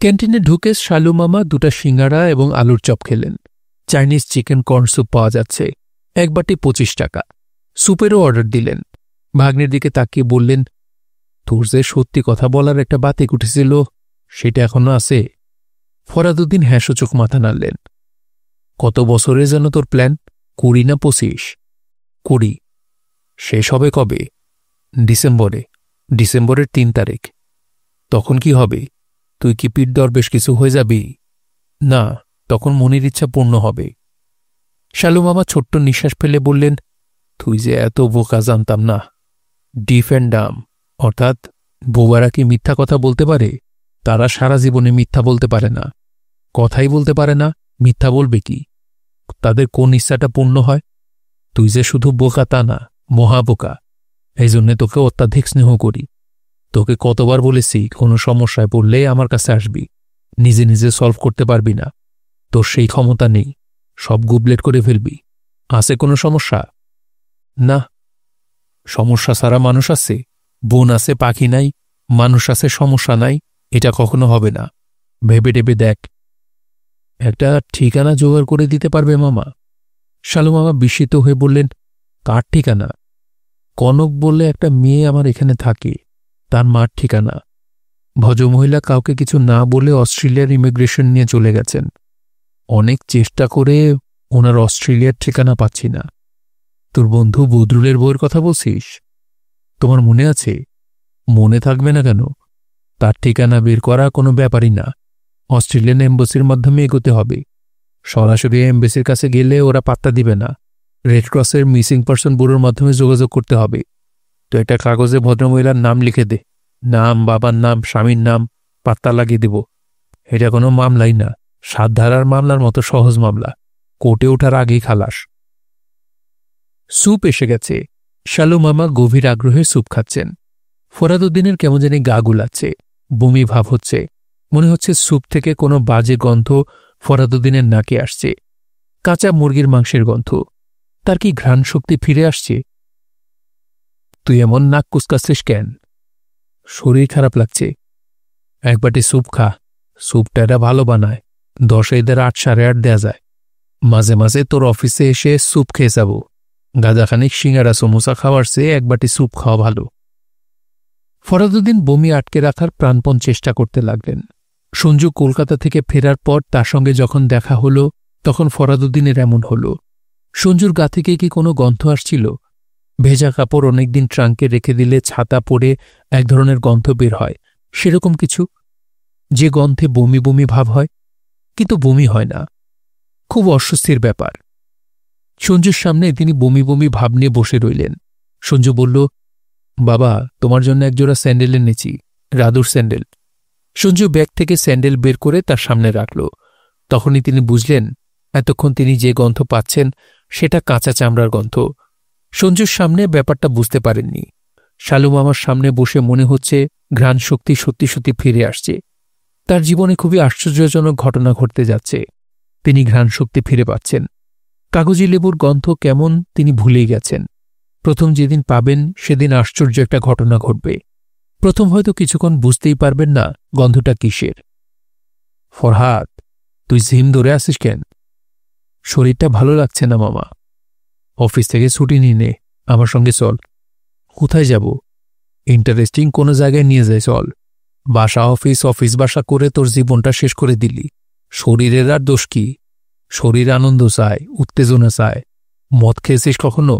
ক্যান্টিনে ঢুকে শালুমামা 2টা সিঙ্গাড়া এবং আলুর চপ খেলেন। চাইনিজ চিকেন কর্ন স্যুপ পাওয়া যাচ্ছে, এক বাটি 25 টাকা। স্যুপেরও অর্ডার দিলেন। ভাগ্নের দিকে তাকিয়ে বললেন, তোর যে সত্যি কথা বলার একটা বাতিক উঠেছিল সেটা এখনো আছে? ফরাদউদ্দিন হ্যাঁসূচক মাথা নাড়লেন। কত বছরে যেন তোর প্ল্যান? 20 না 25? 20। শেষ হবে কবে? ডিসেম্বরে। ডিসেম্বরের 3 তারিখ। তখন কি হবে? তুই কি পীর দরবেশ কিছু হয়ে যাবি? না, তখন মনের ইচ্ছা পূর্ণ হবে। শালুমামা ছোট্ট নিঃশ্বাস ফেলে বললেন, তুই যে এত বোকা জানতাম না। ডিফ অ্যান্ড ডাম, অর্থাৎ বোবারা কি মিথ্যা কথা বলতে পারে? তারা সারা জীবনে মিথ্যা বলতে পারে না, কথাই বলতে পারে না, মিথ্যা বলবে কি? তাদের কোন ইচ্ছাটা পূর্ণ হয়? তুই যে শুধু বোকা তা না, মহাবোকা। এই জন্যে তোকে অত্যাধিক স্নেহ করি। তোকে কতবার বলেছি কোনো সমস্যায় পড়লে আমার কাছে আসবি, নিজে নিজে সলভ করতে পারবি না, তোর সেই ক্ষমতা নেই, সব গুবলেট করে ফেলবি। আছে কোনো সমস্যা? না। সমস্যা ছাড়া মানুষ আছে? বন আছে, পাখি নাই, মানুষ আছে, সমস্যা নাই? এটা কখনো হবে না। ভেবে টেবে দেখ। একটা ঠিকানা জোগাড় করে দিতে পারবে মামা? শালুমামা বিস্মিত হয়ে বললেন, কার ঠিকানা? কনক বললে একটা মেয়ে আমার এখানে থাকে, তার মার ঠিকানা। ভদ্রমহিলা কাউকে কিছু না বলে অস্ট্রেলিয়ার ইমিগ্রেশন নিয়ে চলে গেছেন। অনেক চেষ্টা করে ওনার অস্ট্রেলিয়ার ঠিকানা পাচ্ছি না। তোর বন্ধু বদরুলের বউয়ের কথা বলছিস? তোমার মনে আছে? মনে থাকবে না কেন? তার ঠিকানা বের করা কোনো ব্যাপারই না। অস্ট্রেলিয়ান এম্বাসির মাধ্যমে এগোতে হবে। সরাসরি এম্বাসির কাছে গেলে ওরা পাত্তা দিবে না। রেডক্রসের মিসিং পারসন ব্যুরোর মাধ্যমে যোগাযোগ করতে হবে। তো একটা কাগজে ভদ্রমহিলার নাম লিখে দে, নাম, বাবার নাম, স্বামীর নাম, পাত্তা লাগিয়ে দেব। এটা কোনো মামলাই না, 7 ধারার মামলার মতো সহজ মামলা। কোর্টে ওঠার আগেই খালাস। স্যুপ এসে গেছে। শালুমামা গভীর আগ্রহে স্যুপ খাচ্ছেন। ফরাদউদ্দিনের কেমন জানি গা গুলাচ্ছে, বমি ভাব হচ্ছে। মনে হচ্ছে স্যুপ থেকে কোনো বাজে গন্ধ ফরাদউদ্দিনের নাকে আসছে, কাঁচা মুরগির মাংসের গন্ধ। তার কি ঘ্রাণ শক্তি ফিরে আসছে? তুই এমন নাক কুচকাচ্ছিস কেন? শরীর খারাপ লাগছে। এক বাটি স্যুপ খা, স্যুপটা এরা ভালো বানায়। 10 এদের 8, 8:30 দেয়া যায়। মাঝে মাঝে তোর অফিসে এসে স্যুপ খেয়ে যাব। গাদাখানিক সিঙ্গারা সমোসা খাওয়ার চেয়ে এক বাটি স্যুপ খাওয়া ভালো। ফরাদউদ্দিন বমি আটকে রাখার প্রাণপণ চেষ্টা করতে লাগলেন। সঞ্জু কলকাতা থেকে ফেরার পর তার সঙ্গে যখন দেখা হলো তখন ফরাদুদ্দিনের এমন হল। সঞ্জুর গা থেকে কি কোনো গন্ধ আসছিল? ভেজা কাপড় অনেকদিন ট্রাঙ্কে রেখে দিলে ছাতা পড়ে এক ধরনের গন্ধ বের হয়, সেরকম কিছু, যে গন্ধে বমি বমি ভাব হয়, কিন্তু বমি হয় না। খুব অস্বস্তির ব্যাপার। সঞ্জুর সামনে তিনি বমি বমি ভাব নিয়ে বসে রইলেন। সঞ্জু বলল, বাবা, তোমার জন্য একজোড়া স্যান্ডেল এনেছি, রাদুর স্যান্ডেল। সঞ্জু ব্যাগ থেকে স্যান্ডেল বের করে তার সামনে রাখল। তখনই তিনি বুঝলেন এতক্ষণ তিনি যে গন্ধ পাচ্ছেন সেটা কাঁচা চামড়ার গন্ধ। সঞ্জুর সামনে ব্যাপারটা বুঝতে পারেননি। শালু মামার সামনে বসে মনে হচ্ছে ঘ্রাণ শক্তি সত্যি সত্যি ফিরে আসছে। তার জীবনে খুবই আশ্চর্যজনক ঘটনা ঘটতে যাচ্ছে। তিনি ঘ্রাণ শক্তি ফিরে পাচ্ছেন। কাগজি লেবুর গন্ধ কেমন তিনি ভুলেই গেছেন। প্রথম যেদিন পাবেন সেদিন আশ্চর্য একটা ঘটনা ঘটবে। প্রথম হয়তো কিছুক্ষণ বুঝতেই পারবেন না গন্ধটা কিসের। ফরহাদ, তুই ঝিম ধরে আসিস কেন? শরীরটা ভালো লাগছে না মামা। অফিস থেকে ছুটি নিয়ে নে, আমার সঙ্গে চল। কোথায় যাব? ইন্টারেস্টিং কোনো জায়গায় নিয়ে যায় চল। বাসা অফিস, অফিস বাসা করে তোর জীবনটা শেষ করে দিলি। শরীরের আর দোষ কি? শরীর আনন্দ চায়, উত্তেজনা চায়। মদ খেয়েছিস কখনো?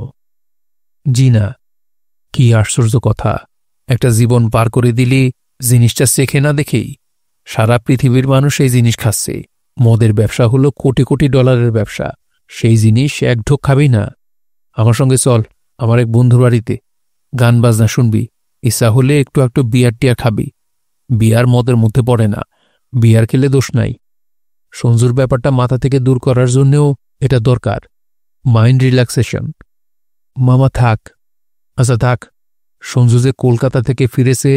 জি না। কি আশ্চর্য কথা! একটা জীবন পার করে দিলি জিনিসটা শেখে না দেখেই। সারা পৃথিবীর মানুষ এই জিনিস খাচ্ছে। মদের ব্যবসা হলো কোটি কোটি ডলারের ব্যবসা। সেই জিনিস এক ঢোক খাবি না? আমার সঙ্গে চল, আমার এক বন্ধুর বাড়িতে। গান বাজনা শুনবি, ইচ্ছা হলে একটু একটু বিয়ার টিয়ার খাবি। বিয়ার মদের মধ্যে পড়ে না, বিয়ার খেলে দোষ নাই। সঞ্জুর ব্যাপারটা মাথা থেকে দূর করার জন্যও এটা দরকার, মাইন্ড রিল্যাক্সেশন। মামা থাক। আচ্ছা থাক। সঞ্জু যে কলকাতা থেকে ফিরেছে,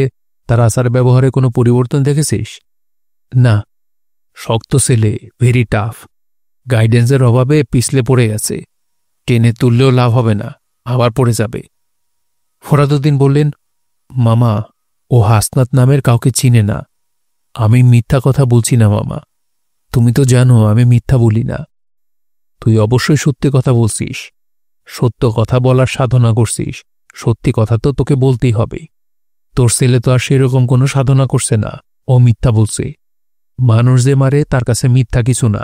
তার আচার ব্যবহারে কোনো পরিবর্তন দেখেছিস? না। শক্ত ছেলে, ভেরি টাফ। গাইডেন্সের অভাবে পিছলে পড়ে গেছে। টেনে তুললেও লাভ হবে না, আবার পড়ে যাবে। ফরাদুদ্দিন বললেন, মামা, ও হাসনাত নামের কাউকে চিনে না। আমি মিথ্যা কথা বলছি না মামা, তুমি তো জানো আমি মিথ্যা বলি না। তুই অবশ্যই সত্যি কথা বলছিস, সত্য কথা বলার সাধনা করছিস। সত্যি কথা তো তোকে বলতেই হবে। তোর ছেলে তো আর সেরকম কোনো সাধনা করছে না, ও মিথ্যা বলছে। মানুষ যে মারে তার কাছে মিথ্যা কিছু না।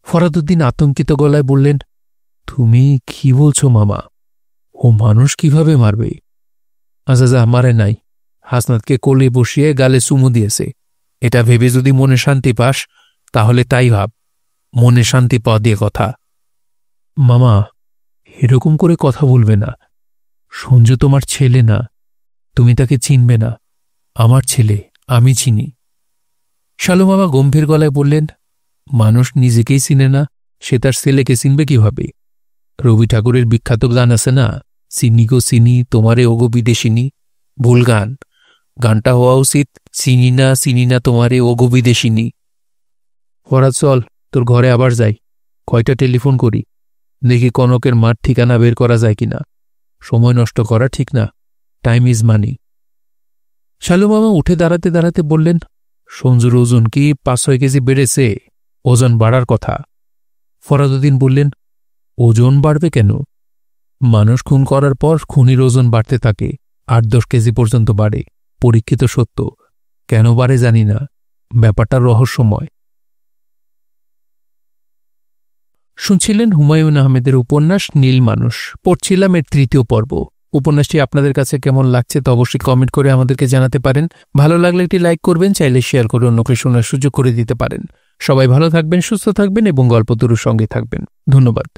ফরাদুদ্দিন আতঙ্কিত গলায় বললেন, তুমি কি বলছো মামা? ও মানুষ কিভাবে মারবে? আচ্ছা যা, মারে নাই, হাসনাতকে কোলে বসিয়ে গালে চুমু দিয়েছে। এটা ভেবে যদি মনে শান্তি পাস তাহলে তাই ভাব। মনে শান্তি পাওয়া দিয়ে কথা। মামা, এরকম করে কথা বলবে না। সঞ্জু তোমার ছেলে না, তুমি তাকে চিনবে না। আমার ছেলে, আমি চিনি। শালু মামা গম্ভীর গলায় বললেন, মানুষ নিজেকেই চিনে না, সে তার ছেলেকে চিনবে কিভাবে? রবি ঠাকুরের বিখ্যাত গান আছে না, চিনি গো চিনি তোমারে ওগো বিদেশিনী। ভুল গান। গানটা হওয়া উচিত, চিনি না তোমারে ওগো বিদেশিনী। ফরাদ চল, তোর ঘরে আবার যাই। কয়টা টেলিফোন করি, দেখি কনকের মার ঠিকানা বের করা যায় কিনা। সময় নষ্ট করা ঠিক না, টাইম ইজ মানি। শালু মামা উঠে দাঁড়াতে দাঁড়াতে বললেন, সঞ্জুর ওজন কি 5-6 কেজি বেড়েছে? ওজন বাড়ার কথা। ফরাদুদ্দিন বললেন, ওজন বাড়বে কেন? মানুষ খুন করার পর খুনির ওজন বাড়তে থাকে, 8-10 কেজি পর্যন্ত বাড়ে। পরীক্ষিত সত্য। কেন বাড়ে জানি না, ব্যাপারটা রহস্যময়। শুনছিলেন হুমায়ুন আহমেদের উপন্যাস নীল মানুষ। পড়ছিলাম এর 3য় পর্ব। উপন্যাসটি আপনাদের কাছে কেমন লাগছে তা অবশ্যই কমেন্ট করে আমাদেরকে জানাতে পারেন। ভালো লাগলে একটি লাইক করবেন, চাইলে শেয়ার করে অন্যকে শোনার সুযোগ করে দিতে পারেন। সবাই ভালো থাকবেন, সুস্থ থাকবেন এবং গল্পতরুর সঙ্গে থাকবেন। ধন্যবাদ।